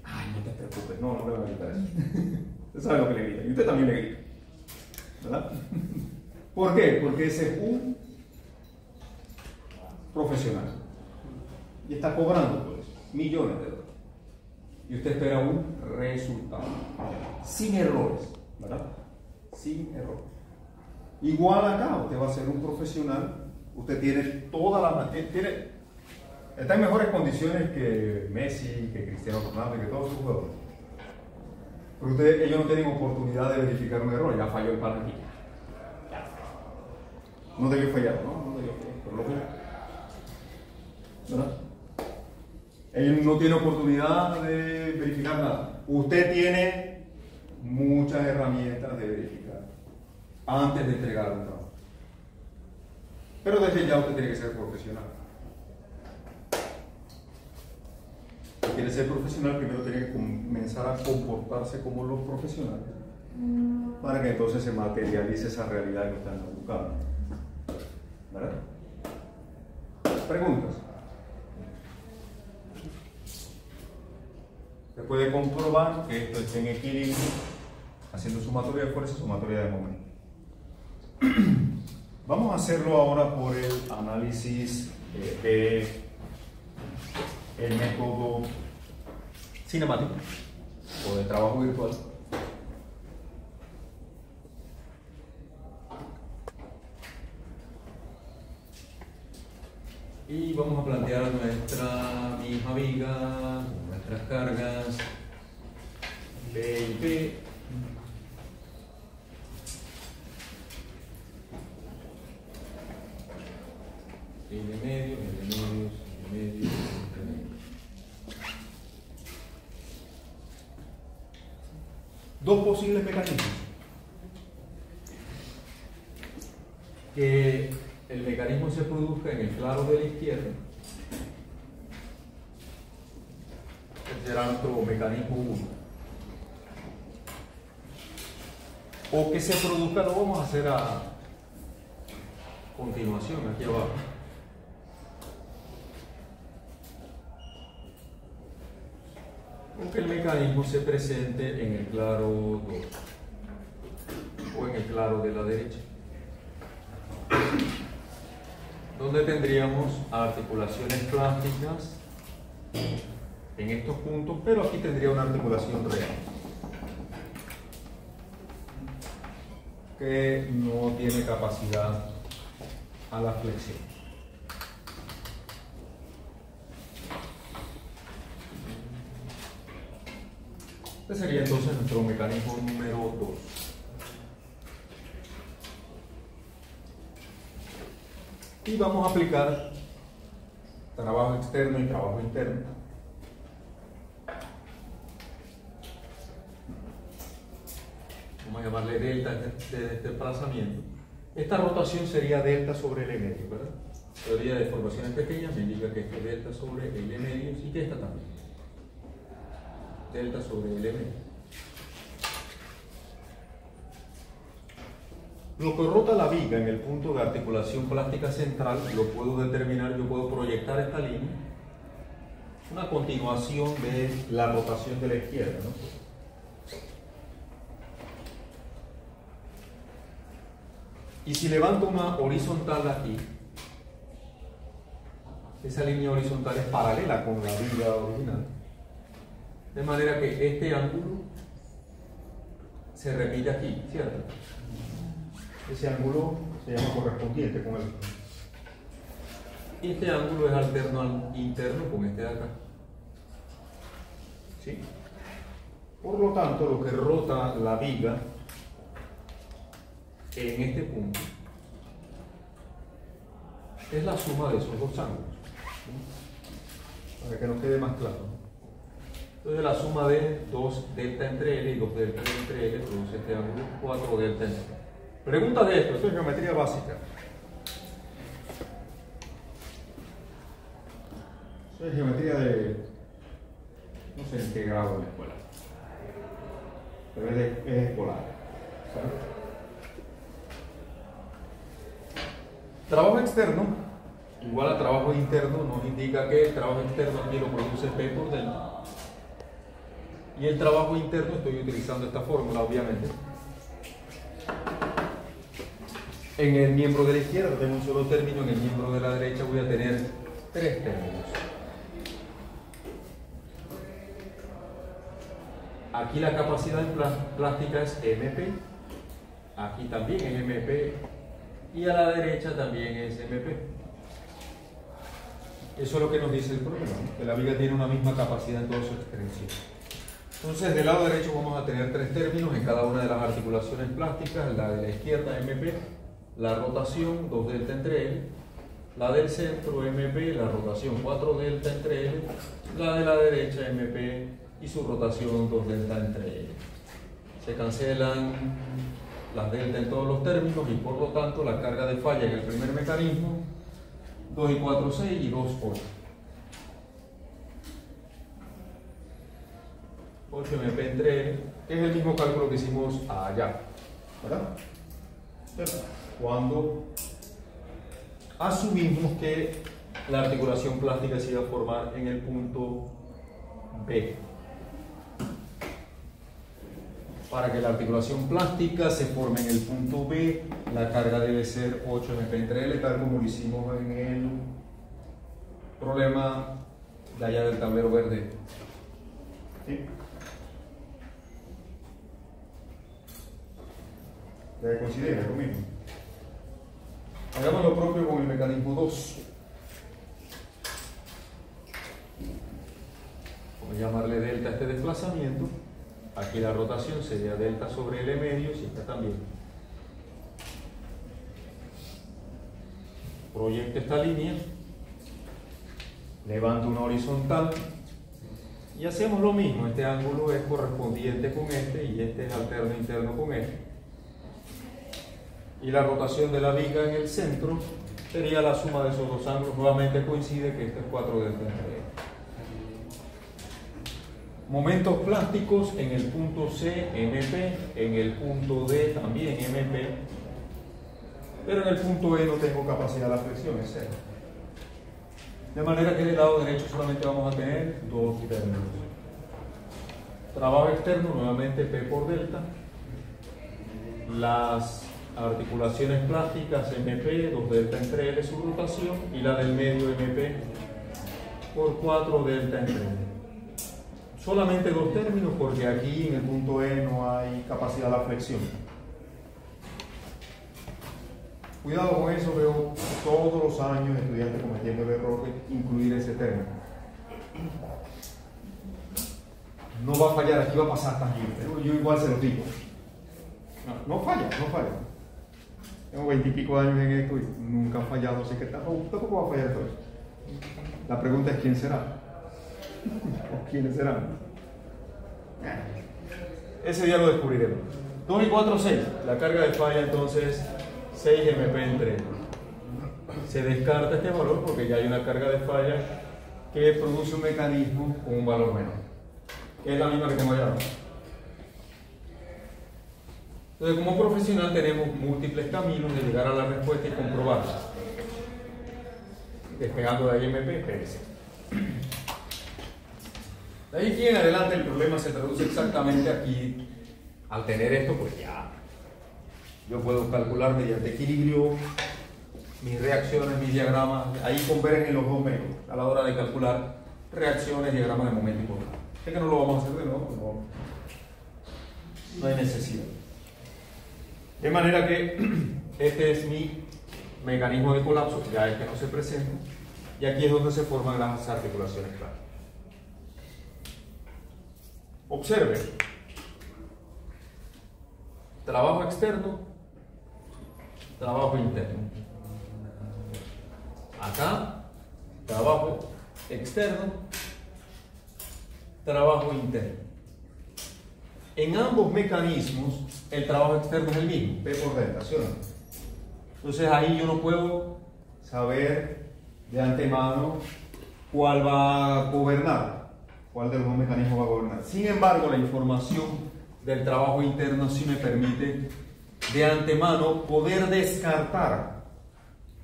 Ay, no te preocupes, no le van a gritar eso. Usted sabe lo que le gritan y usted también le grita, ¿verdad? ¿Por qué? Porque ese es un profesional y está cobrando por eso millones de dólares y usted espera un resultado sin errores, ¿verdad? Sin errores. Igual acá, usted va a ser un profesional, usted tiene todas las, está en mejores condiciones que Messi, que Cristiano Ronaldo, que todos sus jugadores. Pero ellos no tienen oportunidad de verificar un error, ya falló el penalti. No debió fallar, no debió fallar, pero lo falló. ¿Verdad? Ellos no tienen oportunidad de verificar nada. Usted tiene muchas herramientas de verificar antes de entregar un trabajo. Pero desde ya usted tiene que ser profesional. Si quiere ser profesional, primero tiene que comenzar a comportarse como los profesionales para que entonces se materialice esa realidad que están buscando. ¿Verdad? ¿Preguntas? Se puede comprobar que esto está en equilibrio haciendo sumatoria de fuerza y sumatoria de momento. Vamos a hacerlo ahora por el análisis de el método cinemático o de trabajo virtual. Y vamos a plantear nuestra misma viga, nuestras cargas B y P. L medio, L medio. Dos posibles mecanismos. Que el mecanismo se produzca en el claro de la izquierda. Este será nuestro mecanismo 1. O que se produzca, lo vamos a hacer a continuación, aquí abajo. O que el mecanismo se presente en el claro 2 o en el claro de la derecha, donde tendríamos articulaciones plásticas en estos puntos, pero aquí tendría una articulación real que no tiene capacidad a la flexión. Este sería entonces nuestro mecanismo número 2. Y vamos a aplicar trabajo externo y trabajo interno. Vamos a llamarle delta de desplazamiento. Esta rotación sería delta sobre L medio, ¿verdad? Teoría de deformaciones pequeñas me indica que esto es delta sobre L medio y que esta también. Delta sobre L medio. Lo que rota la viga en el punto de articulación plástica central lo puedo determinar, yo puedo proyectar esta línea, una continuación de la rotación de la izquierda, ¿no? Y si levanto una horizontal aquí, esa línea horizontal es paralela con la viga original, de manera que este ángulo se repite aquí, ¿cierto? Ese ángulo se llama correspondiente con el. Este ángulo es alterno al interno con este de acá. ¿Sí? Por lo tanto, lo que rota la viga en este punto es la suma de esos dos ángulos. Para que nos quede más claro. Entonces la suma de 2 delta entre L y 2 delta entre L produce este ángulo 4 delta entre L. Preguntas de esto es geometría básica. Eso es geometría de no sé en qué grado de la escuela. Pero es escolar. ¿Sabes? Trabajo externo igual a trabajo interno nos indica que el trabajo externo aquí lo produce P por delta. Y el trabajo interno estoy utilizando esta fórmula, obviamente. En el miembro de la izquierda tengo un solo término, en el miembro de la derecha voy a tener 3 términos. Aquí la capacidad plástica es MP, aquí también es MP y a la derecha también es MP. Eso es lo que nos dice el problema, ¿no? Que la viga tiene una misma capacidad en toda su extensión. Entonces, del lado derecho vamos a tener 3 términos en cada una de las articulaciones plásticas, la de la izquierda MP, la rotación 2 delta entre L, la del centro MP, la rotación 4 delta entre L, la de la derecha MP y su rotación 2 delta entre L. Se cancelan las delta en todos los términos y por lo tanto la carga de falla en el primer mecanismo 2 y 4, 6 y 2, 8. 8 MP entre L, que es el mismo cálculo que hicimos allá, ¿verdad? Cuando asumimos que la articulación plástica se iba a formar en el punto B. Para que la articulación plástica se forme en el punto B, la carga debe ser 8 MP entre L, tal como lo hicimos en el problema de allá del tablero verde. ¿Sí? ¿Se considera conmigo? Hagamos lo propio con el mecanismo 2. Vamos a llamarle delta a este desplazamiento. Aquí la rotación sería delta sobre L medio, y esta también. Proyecto esta línea, levanto una horizontal y hacemos lo mismo. Este ángulo es correspondiente con este y este es alterno interno con este. Y la rotación de la viga en el centro sería la suma de esos dos ángulos. Nuevamente coincide que esto es 4 delta entre L. Momentos plásticos en el punto C, MP, en el punto D también MP, pero en el punto E no tengo capacidad de la flexión, es 0. De manera que del lado derecho solamente vamos a tener 2 términos. Trabajo externo, nuevamente P por delta. Las articulaciones plásticas MP, 2 delta entre L su rotación, y la del medio MP por 4 delta entre L. Solamente 2 términos porque aquí en el punto E no hay capacidad de la flexión. Cuidado con eso, veo todos los años estudiantes cometiendo el error de incluir ese término. No va a fallar, aquí va a pasar también, pero yo igual se los digo. No falla. Tengo 20 y pico años en esto y nunca ha fallado, así que tampoco va a fallar todo eso. La pregunta es ¿quién será? ¿O quiénes serán? Ese día lo descubriremos. 2 y 4, 6. La carga de falla entonces 6 MP entre. Se descarta este valor porque ya hay una carga de falla que produce un mecanismo con un valor menor. Es la misma que tengo allá. Entonces, como profesional tenemos múltiples caminos de llegar a la respuesta y comprobarla. Despegando de ahí MP, PS. De ahí en adelante el problema se traduce exactamente aquí. Al tener esto, pues ya yo puedo calcular mediante equilibrio mis reacciones, mis diagramas. Ahí convergen los dos métodos a la hora de calcular reacciones, diagramas de momento y potencia. Sé que no lo vamos a hacer de nuevo, no hay necesidad. De manera que este es mi mecanismo de colapso, ya es que no se presenta, y aquí es donde se forman las articulaciones claras. Observe, trabajo externo, trabajo interno. Acá, trabajo externo, trabajo interno. En ambos mecanismos, el trabajo externo es el mismo, P por delta, ¿sí o no? Entonces ahí yo no puedo saber de antemano cuál va a gobernar, cuál de los dos mecanismos va a gobernar. Sin embargo, la información del trabajo interno sí me permite de antemano poder descartar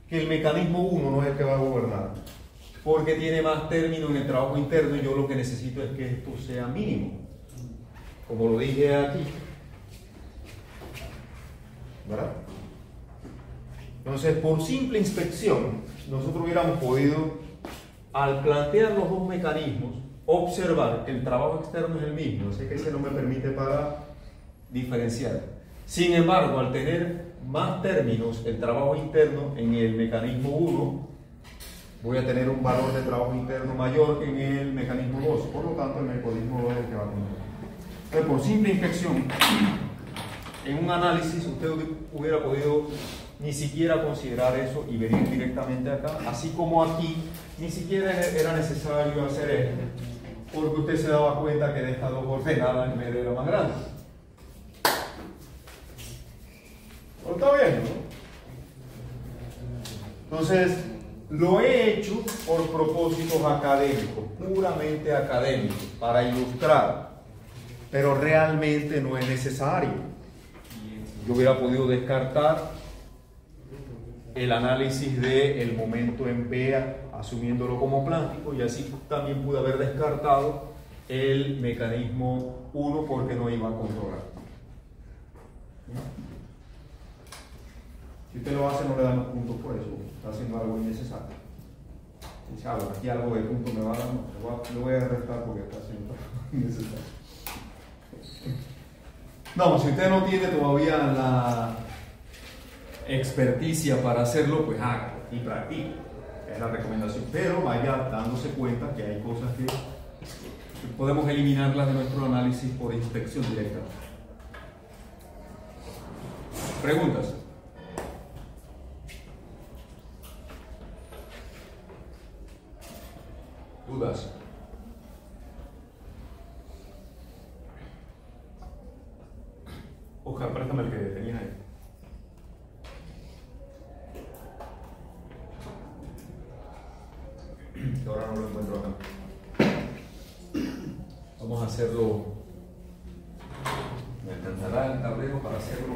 que el mecanismo 1 no es el que va a gobernar, porque tiene más términos en el trabajo interno y yo lo que necesito es que esto sea mínimo, como lo dije aquí, ¿verdad? Entonces, por simple inspección, nosotros hubiéramos podido, al plantear los dos mecanismos, observar que el trabajo externo es el mismo. Sé que ese no me permite para diferenciar. Sin embargo, al tener más términos el trabajo interno en el mecanismo 1, voy a tener un valor de trabajo interno mayor que en el mecanismo 2. Por lo tanto, el mecanismo 2 es el que va a contar. Entonces, por simple inspección, en un análisis usted hubiera podido ni siquiera considerar eso y venir directamente acá, así como aquí ni siquiera era necesario hacer esto, porque usted se daba cuenta que de estas dos ordenadas en medio era más grande. ¿Lo está viendo? Entonces, lo he hecho por propósitos académicos, puramente académicos, para ilustrar, pero realmente no es necesario. Yo hubiera podido descartar el análisis del momento en P asumiéndolo como plántico, y así también pude haber descartado el mecanismo 1 porque no iba a controlar. Si usted lo hace, no le dan los puntos por eso, está haciendo algo innecesario. Dice, aquí algo de punto me va a dar, no, le voy a restar porque está haciendo algo innecesario. No, si usted no tiene todavía la experticia para hacerlo, pues hágalo y practique, es la recomendación, pero vaya dándose cuenta que hay cosas que podemos eliminarlas de nuestro análisis por inspección directa. ¿Preguntas? ¿Dudas? Oscar, préstame el que tenías ahí. Que ahora no lo encuentro acá. Vamos a hacerlo. Me alcanzará el tablero para hacerlo.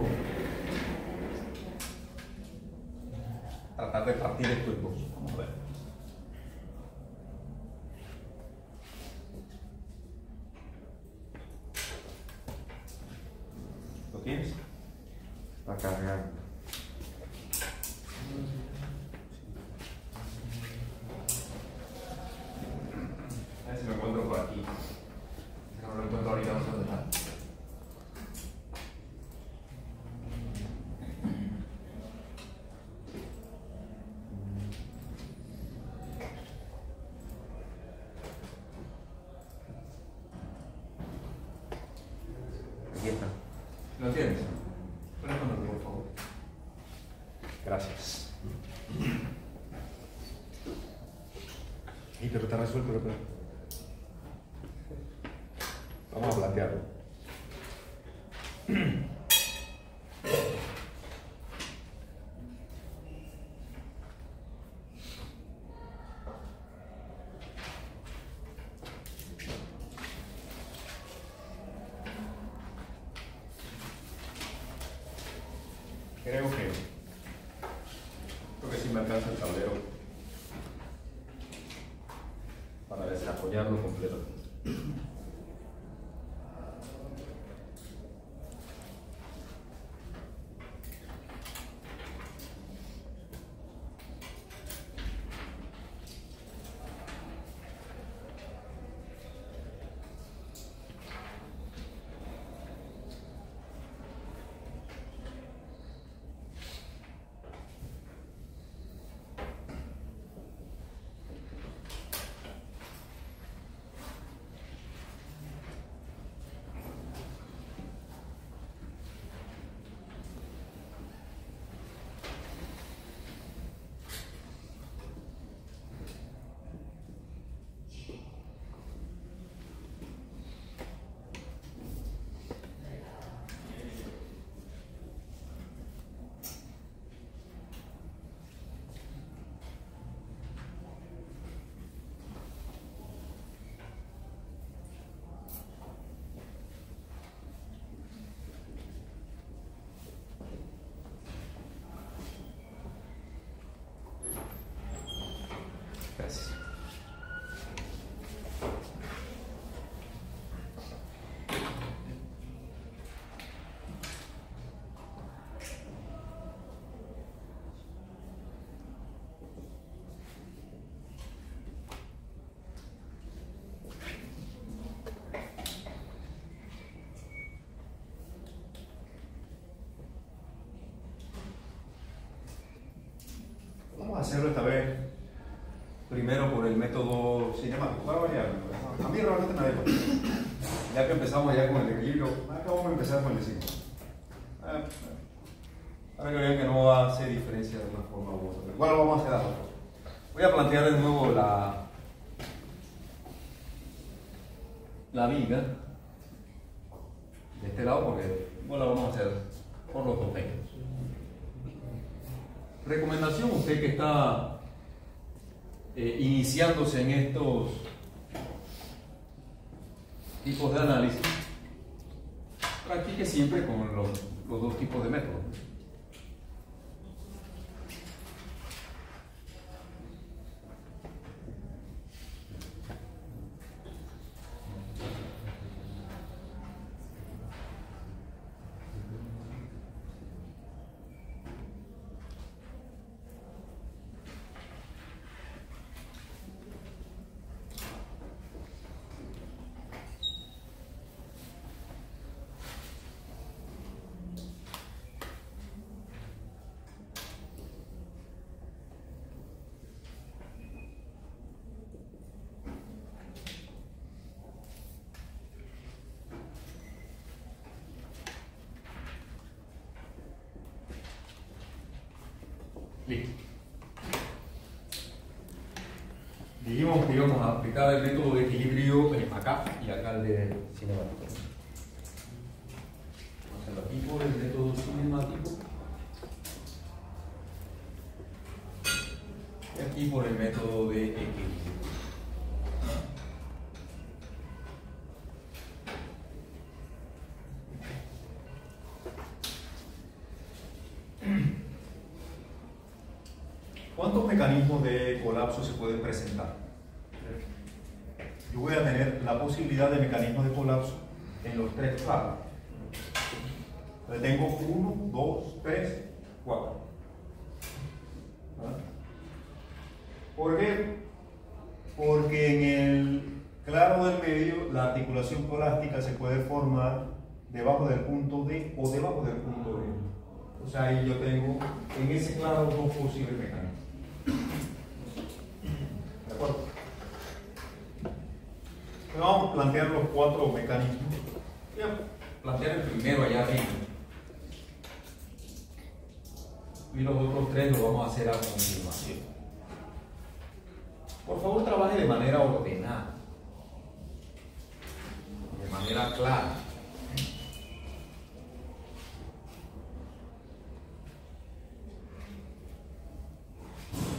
Tratar de partir esto en dos. Vamos a ver. ¿Lo tienes? Está cargando. A ver si me encuentro por aquí. No lo encuentro ahorita, no sé dónde está. Aquí está. ¿Lo tienes? Préstamelo, por favor. Gracias. Pero está resuelto, ¿verdad? Vamos a plantearlo. Creo que sí me alcanza el tablero para desarrollarlo completo. Gracias. Vamos a hacerlo esta vez. Primero por el método cinemático, para variar. A mí realmente me da igual. Ya que empezamos ya con el equilibrio, acá vamos a empezar con el signo. Para que vean que no hace diferencia de una forma u otra. Igual lo vamos a hacer ahora. Voy a plantear de nuevo la viga de este lado porque igual la vamos a hacer por los dos medios. Recomendación, usted que está iniciándose en estos tipos de análisis, practique siempre con los dos tipos de métodos. Listo. Dijimos que íbamos a aplicar el método de equilibrio acá y acá el de cinemático. Vamos a hacerlo aquí por el método cinemático y aquí por el método de equilibrio. ¿Cuántos mecanismos de colapso se pueden presentar? Yo voy a tener la posibilidad de mecanismos de colapso en los tres planos. Tengo 1, 2, 3, 4. ¿Por qué? Porque en el claro del medio la articulación colástica se puede formar debajo del punto D o debajo del punto E. O sea, ahí yo tengo en ese claro dos posibles mecanismos. ¿De acuerdo? Vamos a plantear los cuatro mecanismos. Voy a plantear el primero allá arriba. Y los otros tres los vamos a hacer a continuación. Por favor, trabaje de manera ordenada, de manera clara.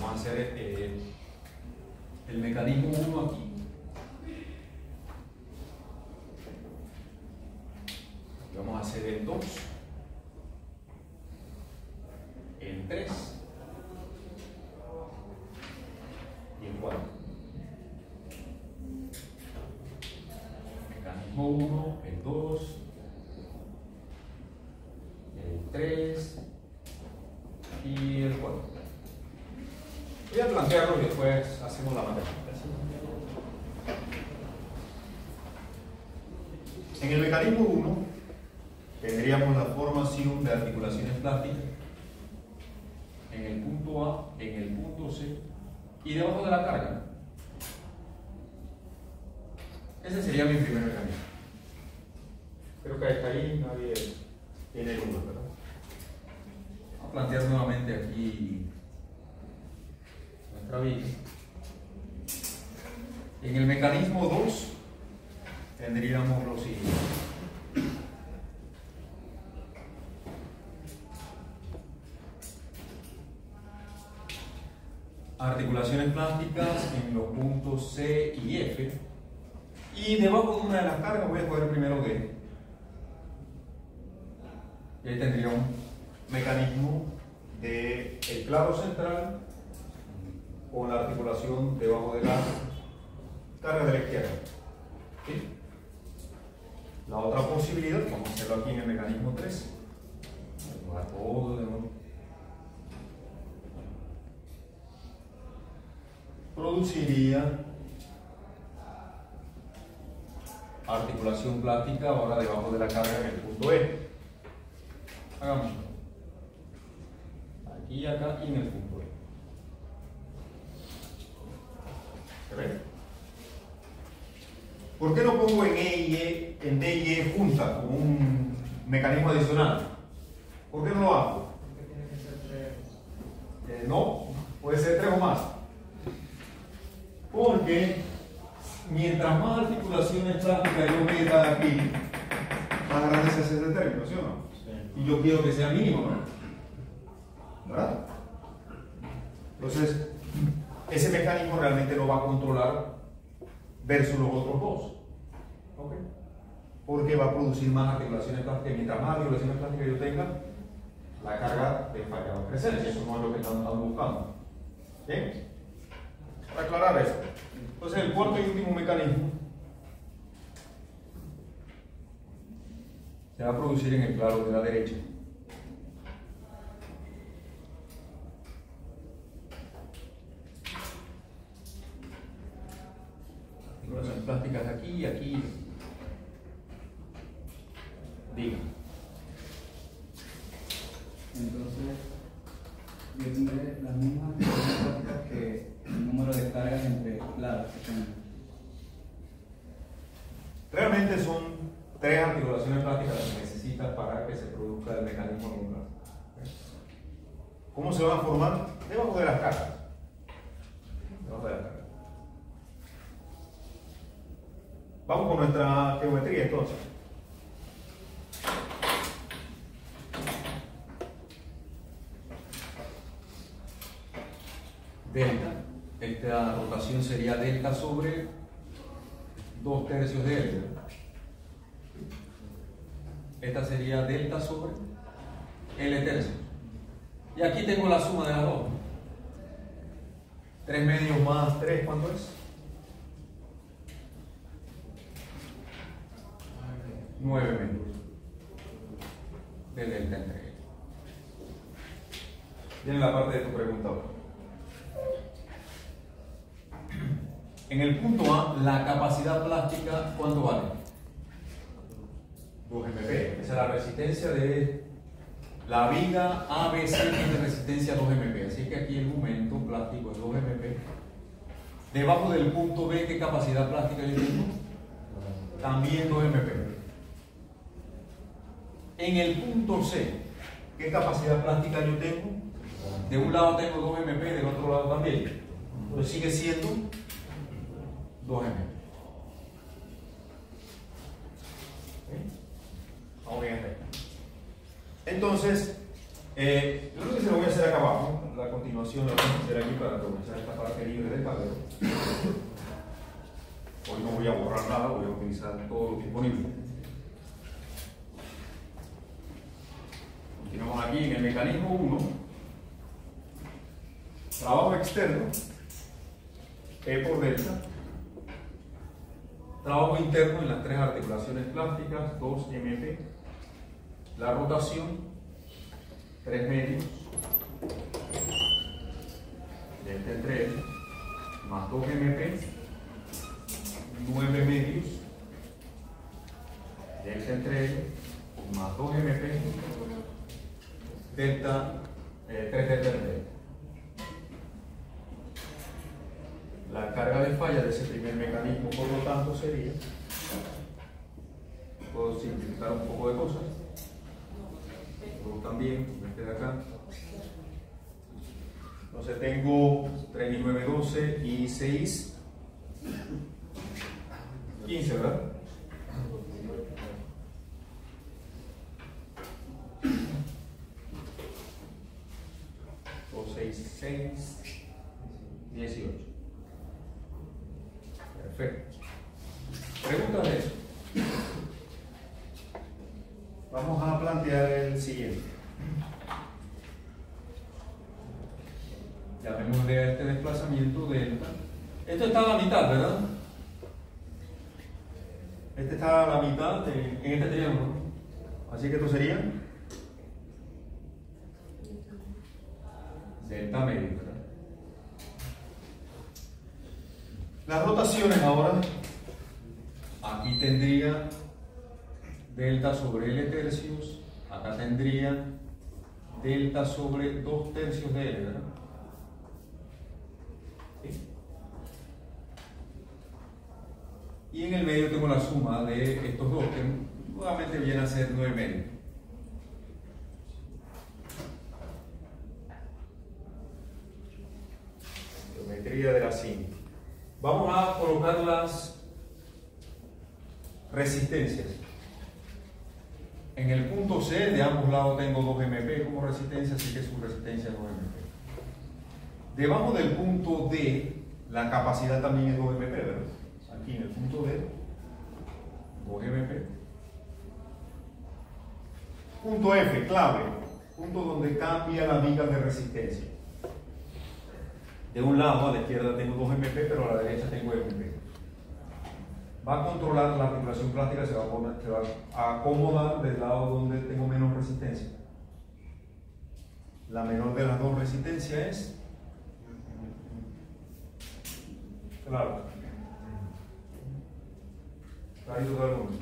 Vamos a hacer el mecanismo 1 aquí. Y vamos a hacer el 2. 3 y el 4. Mecanismo 1, el 2, el 3 y el 4. Voy a plantearlo y después hacemos la matemática. En el mecanismo 1 tendríamos la formación de articulaciones plásticas en el punto A, en el punto C y debajo de la carga. Ese sería mi primer mecanismo. Creo que hasta ahí nadie tiene dudas, ¿verdad? Vamos a plantear nuevamente aquí nuestra vida. En el mecanismo 2 tendríamos lo siguiente. Articulaciones plásticas en los puntos C y F. Y debajo de una de las cargas voy a coger primero D. Y ahí tendría un mecanismo de el clavo central con la articulación debajo de la carga de la izquierda. ¿Sí? La otra posibilidad, vamos a hacerlo aquí en el mecanismo 3. Vamos a todo de nuevo. Produciría articulación plástica ahora debajo de la carga en el punto E. Hagamos aquí y acá y en el punto E. ¿Se ve? ¿Por qué no pongo en E y E, en D y E juntas como un mecanismo adicional? ¿Por qué no lo hago? Porque tiene que ser 3. No, puede ser 3 o más. Porque mientras más articulaciones plásticas yo meta aquí, más grande se hace ese término, ¿sí o no? Sí. Y yo quiero que sea mínimo, ¿no? ¿Verdad? Entonces, ese mecanismo realmente lo va a controlar versus los otros dos. ¿Ok? Porque va a producir más articulaciones plásticas. Mientras más articulaciones plásticas yo tenga, la carga de falla va a crecer. Y eso no es lo que estamos buscando. ¿Bien? Para aclarar eso. Entonces, el cuarto y último mecanismo se va a producir en el claro de la derecha. Articulaciones plásticas aquí y aquí. Diga. Entonces, yo tendré las mismas prácticas que el número de cargas entre lados que tengo. Realmente son 3 articulaciones plásticas las que necesitas para que se produzca el mecanismo angular. ¿Cómo se van a formar? Debajo de las cargas. Debajo de las cargas. Vamos con nuestra geometría entonces. Delta. Esta rotación sería delta sobre 2/3 de L. Esta sería delta sobre L tercios. Y aquí tengo la suma de las dos. 3 medios más 3, ¿cuánto es? 9 medios de delta entre ellos. Viene la parte de tu pregunta ahora. En el punto A, la capacidad plástica, ¿cuánto vale? 2 MP. Esa es la resistencia de la viga ABC, tiene resistencia 2 MP. Así que aquí el momento plástico es 2 MP. Debajo del punto B, ¿qué capacidad plástica yo tengo? También 2 MP. En el punto C, ¿qué capacidad plástica yo tengo? De un lado tengo 2 MP, del otro lado también. Entonces sigue siendo 2 MP. Vamos bien hasta ahí. Entonces, yo lo que se lo voy a hacer acá abajo, la continuación lo vamos a hacer aquí para comenzar esta parte libre del tablero. Hoy no voy a borrar nada, voy a utilizar todo lo disponible. Continuamos aquí en el mecanismo 1. Trabajo externo, E por delta. Trabajo interno en las tres articulaciones plásticas, 2MP. La rotación, 3 medios. Delta entre L, más 2MP, 9 medios. Delta entre L, más 2MP, delta, 3 delta entre L. La carga de falla de ese primer mecanismo, por lo tanto, sería, puedo simplificar un poco de cosas, luego también, este de acá. Entonces tengo 3 y 9, 12 y 6, 15, ¿verdad? O 6, 6, 18. Perfecto. Preguntas de eso. Vamos a plantear el siguiente. Llamémosle a este desplazamiento delta. Esto está a la mitad, ¿verdad? Este está a la mitad en este triángulo. Así que esto sería delta medio, ¿verdad? Las rotaciones ahora, aquí tendría delta sobre L tercios, acá tendría delta sobre 2 tercios de L, ¿verdad? ¿Sí? Y en el medio tengo la suma de estos dos, que nuevamente viene a ser 9 medios. Geometría de la cinta. Vamos a colocar las resistencias. En el punto C, de ambos lados tengo 2MP como resistencia, así que su resistencia es 2MP. Debajo del punto D, la capacidad también es 2MP, ¿verdad? Aquí en el punto D, 2MP. Punto F, clave, punto donde cambia la viga de resistencia. De un lado, a la izquierda tengo 2MP, pero a la derecha tengo MP. Va a controlar la articulación plástica, se va a acomodar del lado donde tengo menos resistencia. La menor de las dos resistencias es, claro, clarito todo el mundo.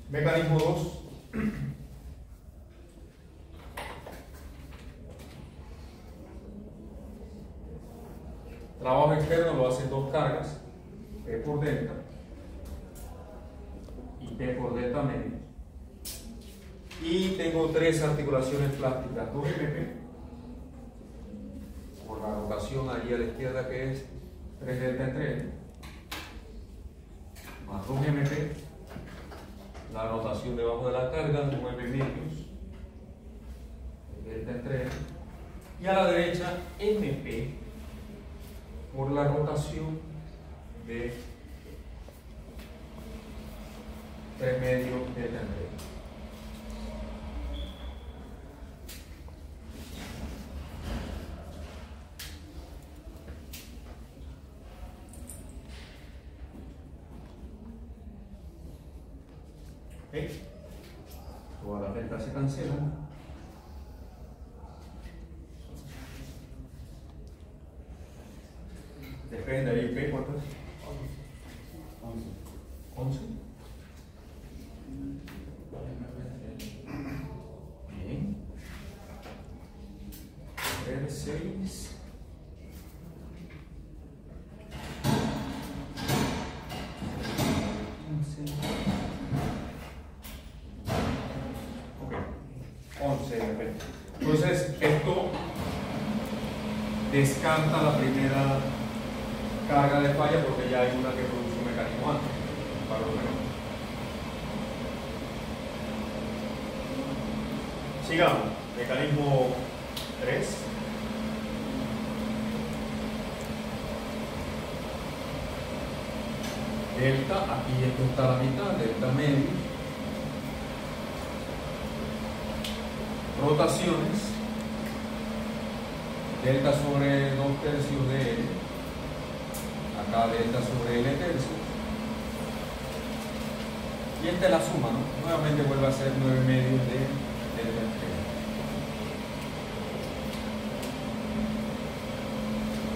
Mecanismo 2. Trabajo externo lo hacen dos cargas, P por delta y P por delta medio. Y tengo tres articulaciones plásticas, 2MP, por la rotación allí a la izquierda que es 3 delta entre L, más 2MP, la rotación debajo de la carga, 9 medios, delta entre L, y a la derecha MP, por la rotación de 3 medios delta entre L. ¿Okay? Todas las deltas se cancelan. Depende ahí, P, ¿cuántas? 11. Bien. 3, 6. Ok. 11 de repente. Entonces, esto descarta la primera carga de falla porque ya hay una que produce un mecanismo antes, para lo menos. Sigamos, mecanismo 3. Delta, aquí esto está a la mitad, delta medio. Rotaciones. delta sobre 2 tercios de L, acá delta sobre L tercios, y esta es la suma, ¿no? Nuevamente vuelve a ser 9 medios de delta entre L.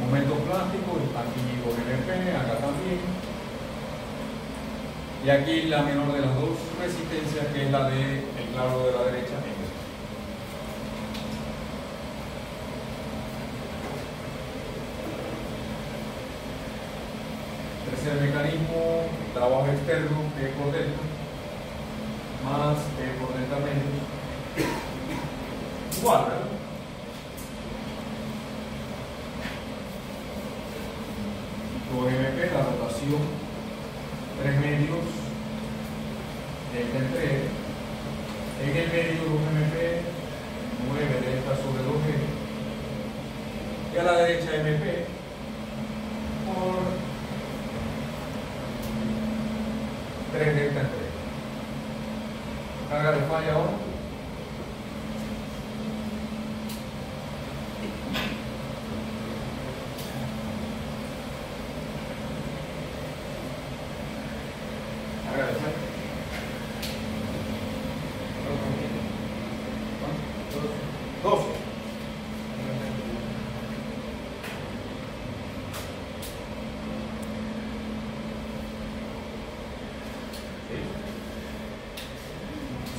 Momentos plásticos, aquí 2MP, acá también. Y aquí la menor de las dos resistencias, que es la del claro de la derecha. Tercer mecanismo, trabajo externo, P por delta, más P por delta menos. Igual, ¿verdad? MP, la rotación, 3 medios, delta entre L. En el medio 2MP, 9 delta sobre 2G. Y a la derecha MP por 3 delta entre L. Carga de falla ahora.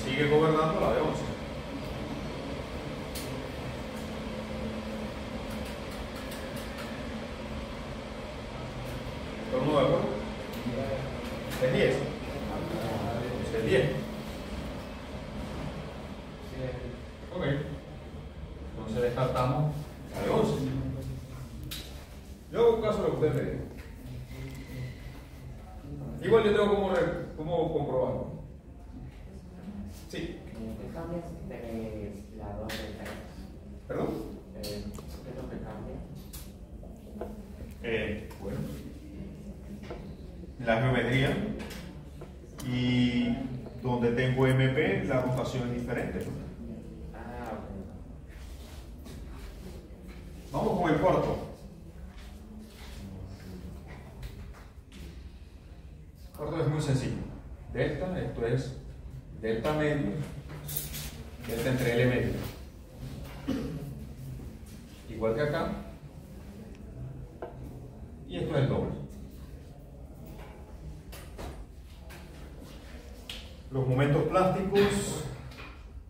Sigue gobernando la de 11. ¿Todo el mundo de acuerdo? Es 10. Es 10. Ok. Entonces descartamos la de 11. Yo hago un caso de lo que usted me diga. Igual yo tengo cómo comprobarlo. Sí. ¿Qué cambias de la 2 delta? ¿Perdón? ¿Qué es lo que cambia? Bueno, la geometría, y donde tengo MP la rotación es diferente. Ah, ok. Vamos con el cuarto. El cuarto es muy sencillo. Delta, esto es delta medio, delta entre L medio. Igual que acá. Y esto es el doble. Los momentos plásticos,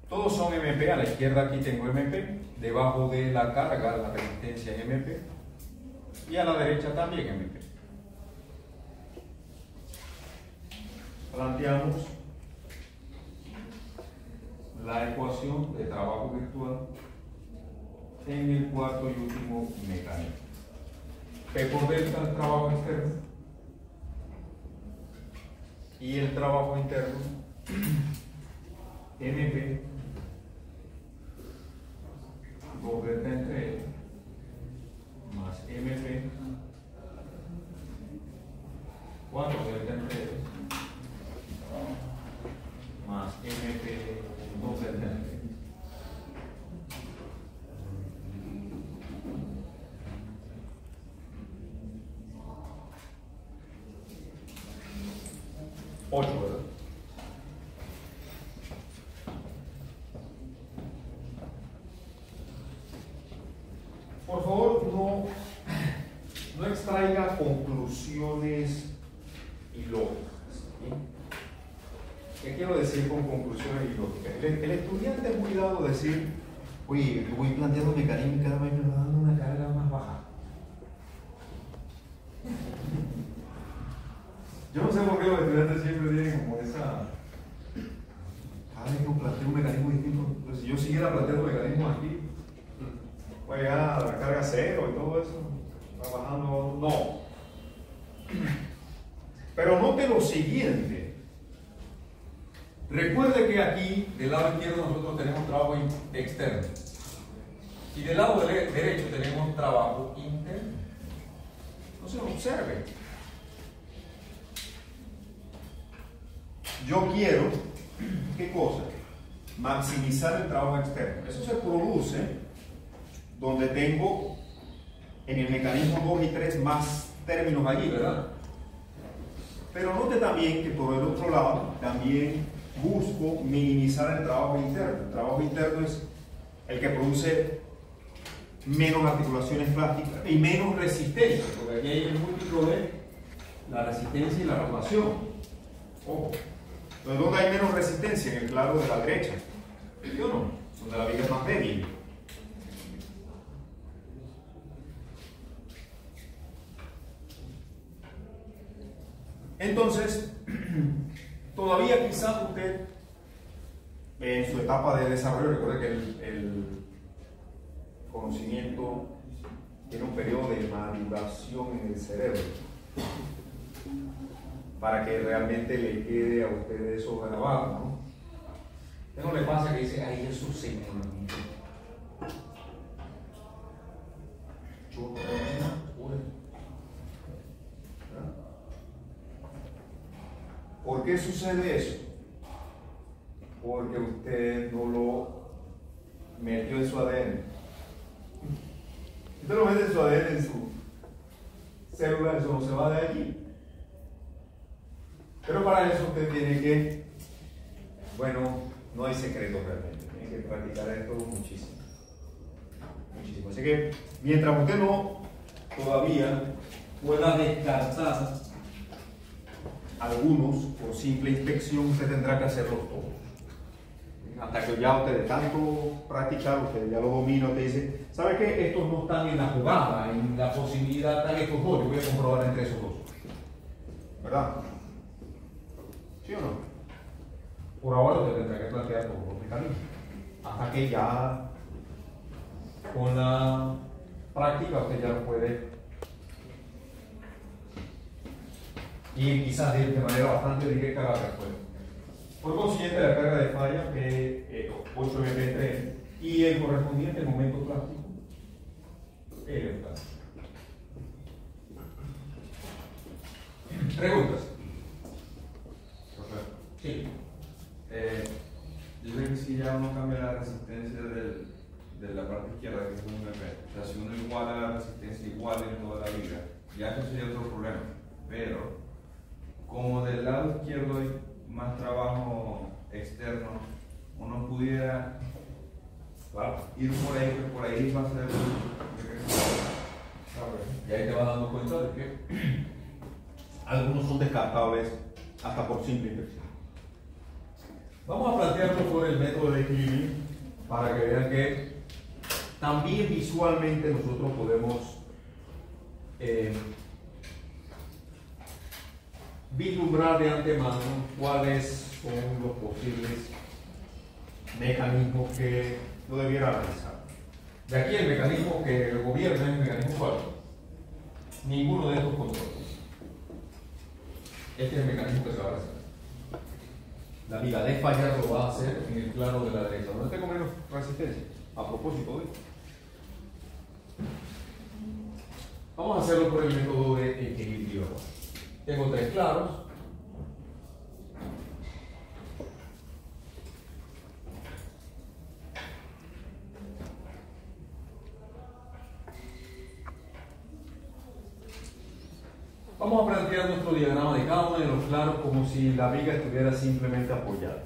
todos son MP. A la izquierda aquí tengo MP. Debajo de la carga, la resistencia es MP. Y a la derecha también MP. Planteamos la ecuación de trabajo virtual en el cuarto y último mecanismo. P por delta, el trabajo externo, y el trabajo interno, MP, 2 delta entre L, más MP, 4 delta entre L, más MP, 2 delta entre L. ¿Verdad? Por favor, no extraiga conclusiones ilógicas. ¿Sí? ¿Qué quiero decir con conclusiones ilógicas? El estudiante es muy dado a decir, oye, yo voy planteando mecanismo y cada vez me va dando una carga más baja. Yo no sé por qué los estudiantes siempre tienen como esa. Cada vez que planteo un mecanismo distinto, pues si yo siguiera planteando mecanismos aquí, voy a llegar a la carga cero y todo eso, va bajando. No. Pero note lo siguiente. Recuerde que aquí, del lado izquierdo, nosotros tenemos trabajo externo. Y del lado derecho tenemos trabajo interno. Entonces, observe. Yo quiero, ¿qué cosa? Maximizar el trabajo externo. Eso se produce donde tengo en el mecanismo 2 y 3 más términos allí, ¿verdad? Pero note también que por el otro lado también busco minimizar el trabajo interno. El trabajo interno es el que produce menos articulaciones plásticas y menos resistencia, porque aquí hay el múltiplo de la resistencia y la rotación. Ojo. Entonces, ¿dónde hay menos resistencia? En el claro de la derecha. ¿Sí o no? Donde la viga es más débil. Entonces, todavía quizás usted en su etapa de desarrollo, recuerde que el conocimiento tiene un periodo de maduración en el cerebro para que realmente le quede a usted eso grabado, ¿no? ¿Qué no le pasa que dice, ay, Jesús, Señor? ¿Por qué sucede eso? Porque usted no lo metió en su ADN. Usted lo mete en su ADN, en su célula, eso no se va de allí. Pero para eso usted tiene que, bueno, no hay secreto realmente, tiene que practicar esto muchísimo. Muchísimo. Así que mientras usted no todavía pueda descartar algunos por simple inspección, usted tendrá que hacerlos todos. Hasta que ya usted de tanto practicar, usted ya lo domina, usted dice, ¿sabe qué? Estos no están en la jugada, en la posibilidad, están estos dos, yo voy a comprobar entre esos dos. ¿Verdad? ¿Sí o no? Por ahora usted tendrá que plantear todos los mecanismos. Hasta que ya con la práctica usted ya lo puede ir quizás de manera bastante directa a la respuesta. Por consiguiente, la carga de falla es 8MP3 y el correspondiente momento plástico L. ¿Preguntas? Sí. Yo sé que si ya uno cambia la resistencia de la parte izquierda, que es un MP, o sea, si uno iguala la resistencia igual en toda la viga, ya eso sería otro problema. Pero, como del lado izquierdo hay más trabajo externo, uno pudiera ir por ahí, que por ahí va a ser. Y ahí te vas dando cuenta de que algunos son descartables hasta por simple inspección. Vamos a plantearlo por el método de equilibrio para que vean que también visualmente nosotros podemos vislumbrar de antemano cuáles son los posibles mecanismos que lo debiera analizar. De aquí el mecanismo que lo gobierna es el mecanismo 4. Ninguno de estos controles. Este es el mecanismo que se va a realizar. La viga de fallar lo va a hacer en el plano de la derecha, donde tengo menos resistencia. A propósito de esto. Vamos a hacerlo por el método de equilibrio. Tengo 3 claros. Vamos a plantear nuestro diagrama de cada uno de los claros como si la viga estuviera simplemente apoyada.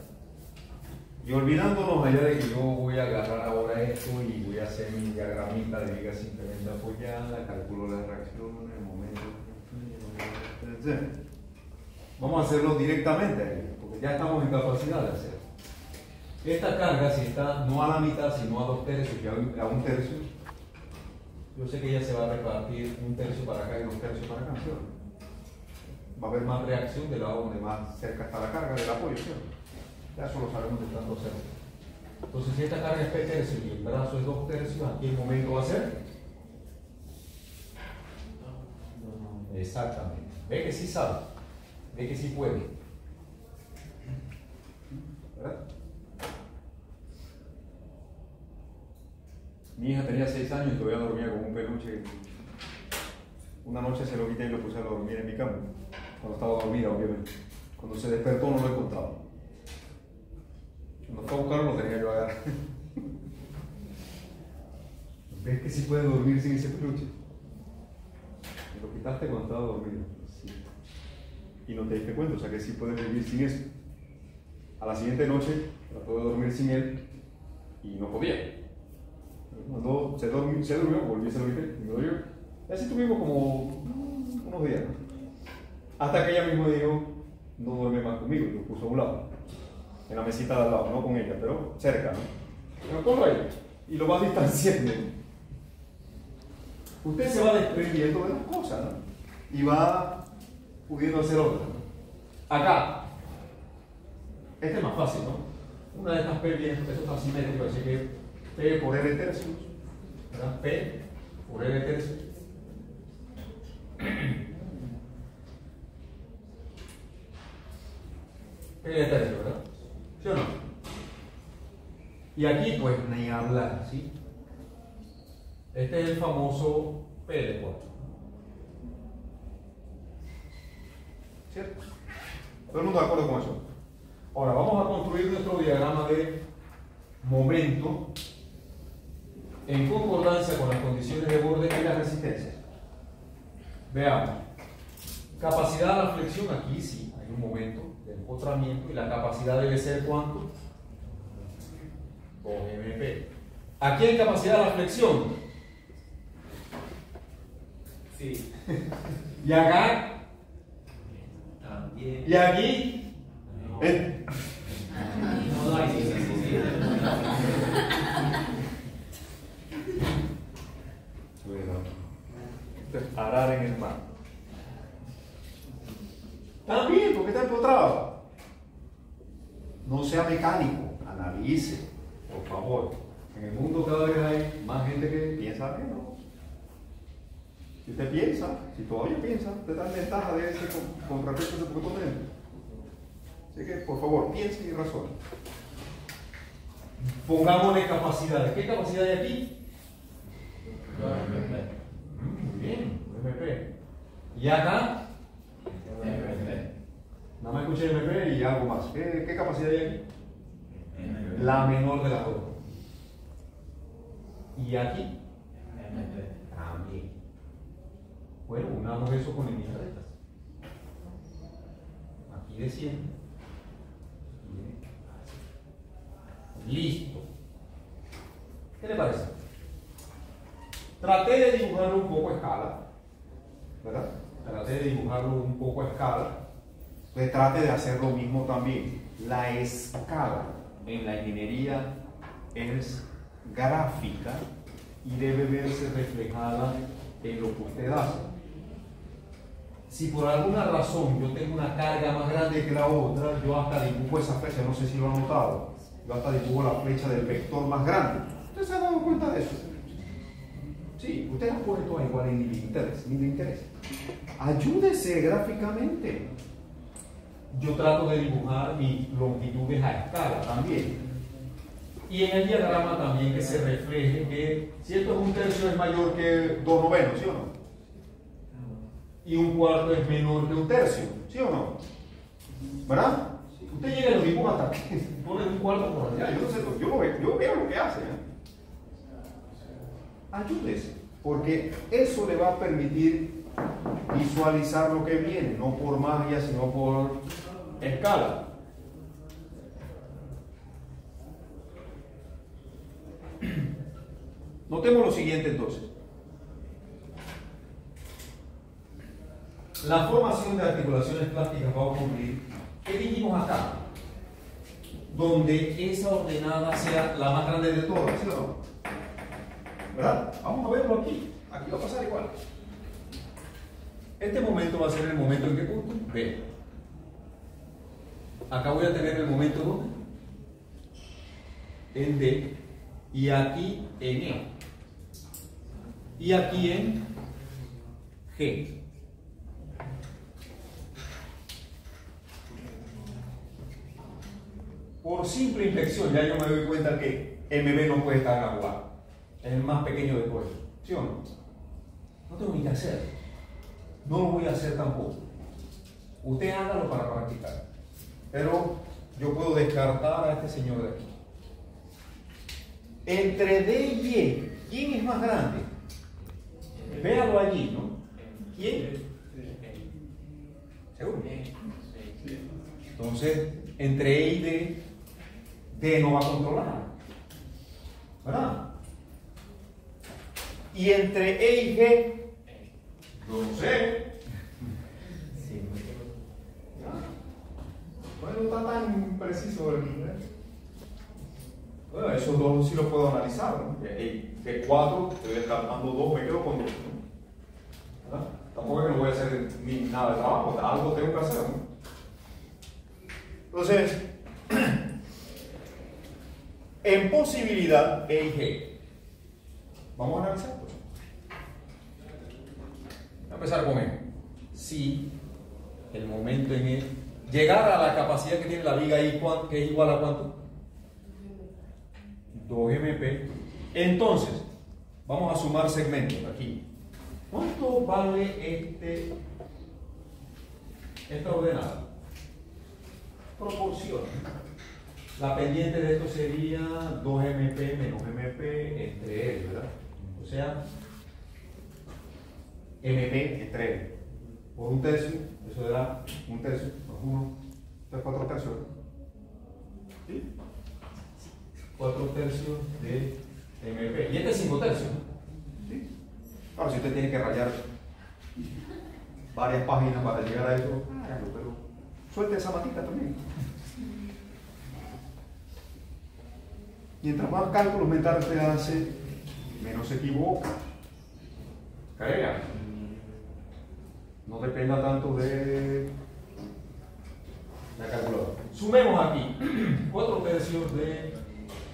Y olvidándonos allá de que yo voy a agarrar ahora esto y voy a hacer mi diagramita de viga simplemente apoyada, calculo las reacciones, el momento, etc. Vamos a hacerlo directamente ahí, porque ya estamos en capacidad de hacerlo. Esta carga, si está no a la mitad, sino a 2 tercios y a 1 tercio, yo sé que ella se va a repartir 1 tercio para acá y 2 tercios para acá, ¿cierto? Va a haber más reacción del lado donde más cerca está la carga del apoyo, ¿cierto? Ya eso lo sabemos de tanto cerca. Entonces, si esta carga es P tercios y el brazo es 2 tercios, ¿aquí el momento va a ser? Exactamente. Ve que sí sabe, ve que sí puede. ¿Verdad? Mi hija tenía 6 años y todavía dormía con un peluche. Una noche se lo quité y lo puse a dormir en mi cama. Cuando estaba dormida, obviamente. Cuando se despertó no lo encontraba. Cuando fue a buscarlo lo tenía yo agarrar. ¿Ves que sí puede dormir sin ese peluche. Me lo quitaste cuando estaba dormido. Sí. Y no te diste cuenta, o sea que sí puedes vivir sin eso. A la siguiente noche trató de dormir sin él y no podía. Cuando se durmió, volví a se lo quité y me dolió. Y así tuvimos como unos días. Hasta que ella misma dijo, no duerme más conmigo, y lo puso a un lado. En la mesita de al lado, no con ella, pero cerca, ¿no? Pero ponlo ahí y lo va distanciando. Usted se va desprendiendo de las cosas, ¿no? Y va pudiendo hacer otras, ¿no? Acá, este es más fácil, ¿no? Una de estas P bien, esto está simétrico, así que P por R tercios, ¿verdad? P por R tercios. P de tercio, ¿verdad? ¿Sí o no? Y aquí, pues, ni hablar, ¿sí? Este es el famoso P de 4. ¿Cierto? ¿Todo el mundo de acuerdo con eso? Ahora, vamos a construir nuestro diagrama de momento en concordancia con las condiciones de borde y las resistencias. Veamos. Capacidad de la flexión, aquí sí, hay un momento de empotramiento y la capacidad debe ser ¿cuánto? 2MP. Aquí hay capacidad de la flexión. Sí. Y acá. También. Y aquí. No. No hay, sí. Esto es arar en el mar. También, porque está empotrado. No sea mecánico, analice, por favor. En el mundo cada vez hay más gente que piensa menos. Si usted piensa, si todavía piensa, usted está en ventaja de ese con respecto a ese punto medio. Así que, por favor, piense y razone. Pongámosle capacidades. ¿Qué capacidad hay aquí? Muy bien, MP. ¿Y acá? Nada más escuché MP y algo más. ¿Qué capacidad hay aquí? La menor de las dos. ¿Y aquí? También. Bueno, unamos eso con líneas rectas. Aquí de 100. Listo. ¿Qué le parece? Traté de dibujarlo un poco a escala, ¿verdad? Traté de dibujarlo un poco a escala. Pues trate de hacer lo mismo también. La escala en la ingeniería es gráfica y debe verse reflejada en lo que usted hace. Si por alguna razón yo tengo una carga más grande que la otra, yo hasta dibujo esa flecha, no sé si lo han notado, yo hasta dibujo la flecha del vector más grande. ¿Usted se ha dado cuenta de eso? Sí, usted las pone todas igual y ni le interesa. Ayúdese gráficamente. Yo trato de dibujar mis longitudes a escala también. Y en el diagrama también que se refleje que si esto es un tercio es mayor que 2/9, ¿sí o no? Y un cuarto es menor que un tercio, ¿sí o no? ¿Verdad? Usted llega y lo dibuja hasta que pone un cuarto por allá. Yo veo lo que hace. Ayúdese, porque eso le va a permitir visualizar lo que viene, no por magia, sino por escala. Notemos lo siguiente entonces. La formación de articulaciones plásticas va a ocurrir, ¿qué dijimos acá? Donde esa ordenada sea la más grande de todas, ¿sí o no? ¿Verdad? Vamos a verlo aquí. Aquí va a pasar igual. Este momento va a ser el momento en qué punto? B. Acá voy a tener el momento ¿dónde? En D. Y aquí en E. Y aquí en G. Por simple inflexión, ya yo me doy cuenta que MB no puede estar en la jugada. Es el más pequeño de todos. ¿Sí o no? No tengo ni que hacer. No lo voy a hacer tampoco. Usted hágalo para practicar. Pero yo puedo descartar a este señor de aquí. Entre D y E, ¿Quién es más grande? Véalo allí, ¿no? ¿Quién? ¿Seguro? Entonces, entre E y D no va a controlar, ¿verdad? Y entre E y G, yo no sé. Sí. Bueno, no está tan preciso el. Bueno, esos dos sí los puedo analizar, ¿no? De 4, estoy descartando 2, me quedo con 2. ¿Verdad? Tampoco es que no voy a hacer ni nada de trabajo, algo tengo que hacer, ¿no? Entonces, en posibilidad E y G, vamos a analizar, pues. Voy a empezar con E. Si el momento en E llegar a la capacidad que tiene la viga I, que es igual a ¿cuánto? 2MP. Entonces, vamos a sumar segmentos aquí. ¿Cuánto vale esta ordenada? Proporción. La pendiente de esto sería 2MP menos MP entre L, ¿verdad? O sea, MP entre L. Por un tercio, eso da un tercio, más 1, 4 tercios. ¿Sí? 4 tercios de MP. Y este es 5 tercios. ¿Sí? Claro, si usted tiene que rayar varias páginas para llegar a eso, hágalo, pero suelte esa matita también. Mientras más cálculos mentales usted hace, menos se equivoca. Crea. No dependa tanto de la calculadora. Sumemos aquí 4 tercios de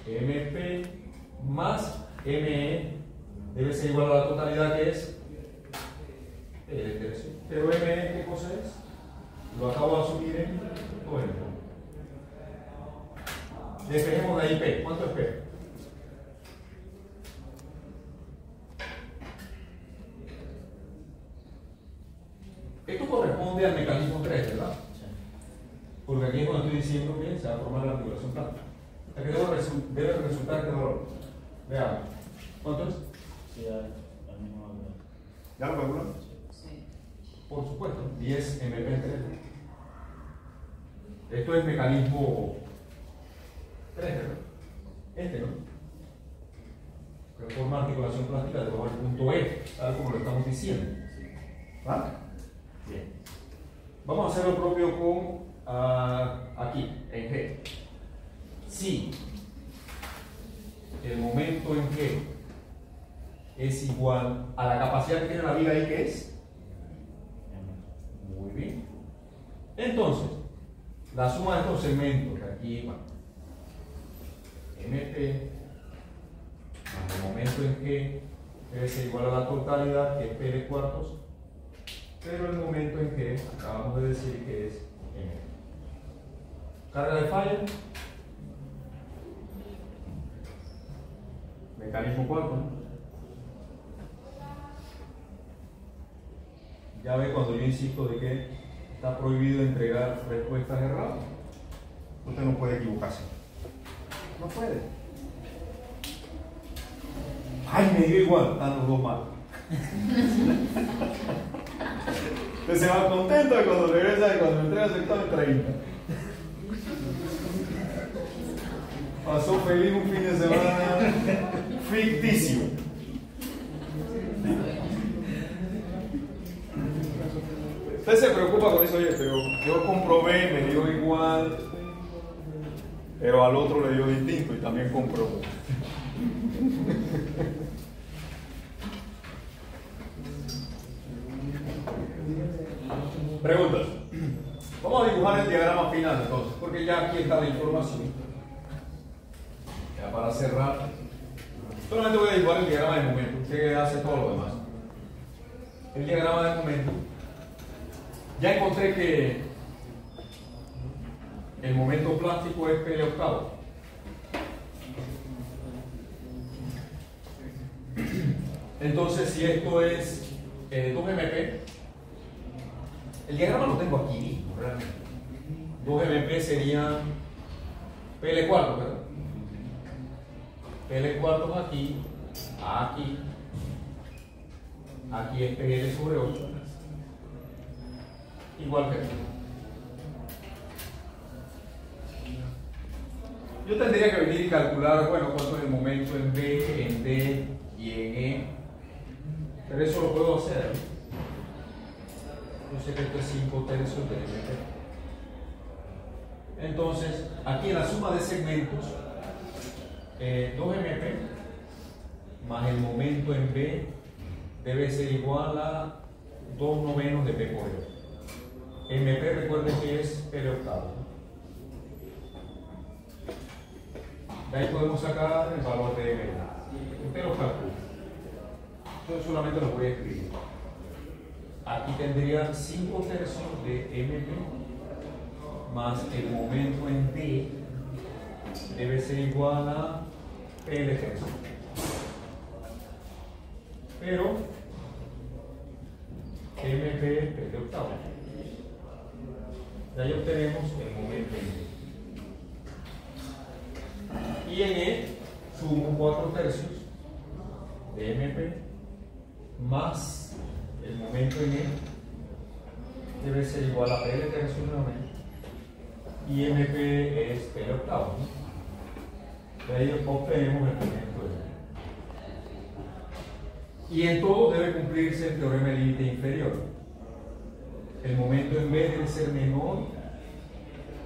MP más ME debe ser igual a la totalidad que es L tercio. Pero ME, ¿qué cosa es? Lo acabo de asumir en 2M. Despejemos de ahí P. ¿Cuánto es P? Esto corresponde al mecanismo 3, ¿verdad? Porque aquí es cuando estoy diciendo que se va a formar la articulación plástica. ¿A qué debe resultar este valor? Veamos. ¿Cuánto es? Sí, al mismo valor. ¿Ya lo calculan? Sí. Por supuesto, 10 MP3. Esto es mecanismo 3, ¿verdad? Este, ¿no? Que forma articulación plástica debajo del punto E, tal como lo estamos diciendo. ¿Vale? Bien. Vamos a hacer lo propio con aquí, en G. Si el momento en G es igual a la capacidad que tiene la viga I, ¿qué es? Muy bien. Entonces, la suma de estos segmentos de aquí, bueno, MP más el momento en G debe ser igual a la totalidad, que es P de cuartos, pero el momento en G acabamos de decir que es M. Carga de falla. Mecanismo cuarto, ¿no? Ya ve cuando yo insisto de que está prohibido entregar respuestas erradas. Usted no puede equivocarse. No puede. Ay, me dio igual, están los dos mal. Usted se va contento cuando regresa y cuando entrega su examen 30. Pasó feliz un fin de semana ficticio. Usted se preocupa con eso, oye, pero yo comprobé, me dio igual, pero al otro le dio distinto y también comprobó. Preguntas. Vamos a dibujar el diagrama final entonces, porque ya aquí está la información. Ya para cerrar, solamente voy a dibujar el diagrama de momento. Usted hace todo lo demás. El diagrama de momento. Ya encontré que el momento plástico es P octavo. Entonces, si esto es 2MP, el diagrama lo tengo aquí mismo, realmente. 2MP sería PL cuartos, ¿verdad? PL cuartos aquí aquí. Aquí es PL sobre 8. Igual que aquí. Yo tendría que venir y calcular, bueno, cuánto es el momento en B, en D y en E. Pero eso lo puedo hacer. Yo sé que esto es 5 tercios de MP. Entonces, aquí en la suma de segmentos, 2 MP más el momento en B debe ser igual a 2 novenos de P por E. MP, recuerden que es P octavo. De ahí podemos sacar el valor de M. Usted lo calcula. Yo solamente lo voy a escribir. Aquí tendría 5 tercios de MP más el momento en D debe ser igual a PL tercio. Pero MP es P octavo. De ahí obtenemos el momento en D. Y en E sumo 4 tercios de MP más el momento en E debe ser igual a PL tercio nuevamente y MP es PL octavo, ¿no? De ahí obtenemos el momento en E. Y en todo debe cumplirse el teorema del límite inferior. El momento en B debe ser menor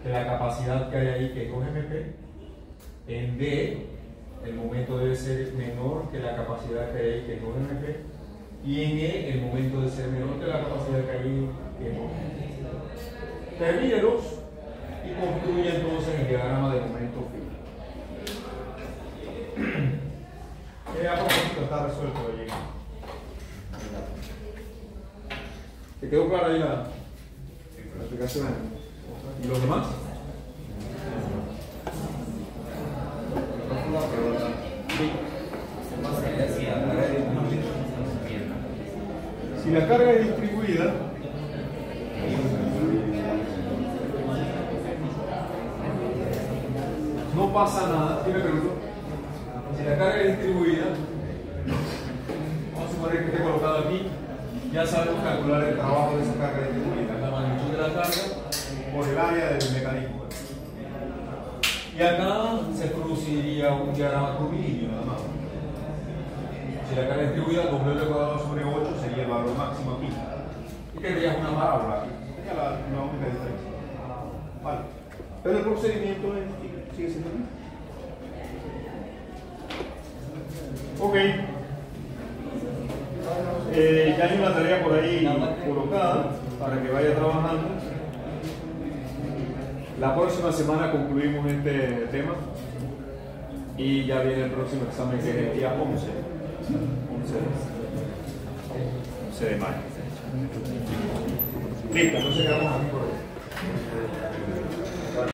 que la capacidad que hay ahí, que es 2 MP. En D, el momento debe ser menor que la capacidad que hay ahí, que es 2 MP. Y en E, el momento debe ser menor que la capacidad que hay ahí, que es 2 MP. Termínelos y construye entonces el diagrama de momento fijo. A propósito, está resuelto allí. ¿Te quedó clara ahí la explicación? ¿Y los demás? Si la carga es distribuida, no pasa nada. ¿Sí me pregunto? Si la carga es distribuida, vamos a suponer que esté colocado aquí, ya sabemos calcular el trabajo de esa carga distribuida, la magnitud de la carga por el área del mecanismo. Y acá se produciría un diagrama curvilíneo nada más. Si la carga distribuida, W al cuadrado sobre 8 sería el valor máximo aquí. Y tendrías una parábola aquí. Sería la única diferencia. Vale. Pero el procedimiento sigue siendo el mismo. Ok. Ya hay una tarea por ahí colocada para que vaya trabajando. La próxima semana concluimos este tema y ya viene el próximo examen que es el día 11 de mayo. Listo, entonces quedamos aquí por hoy.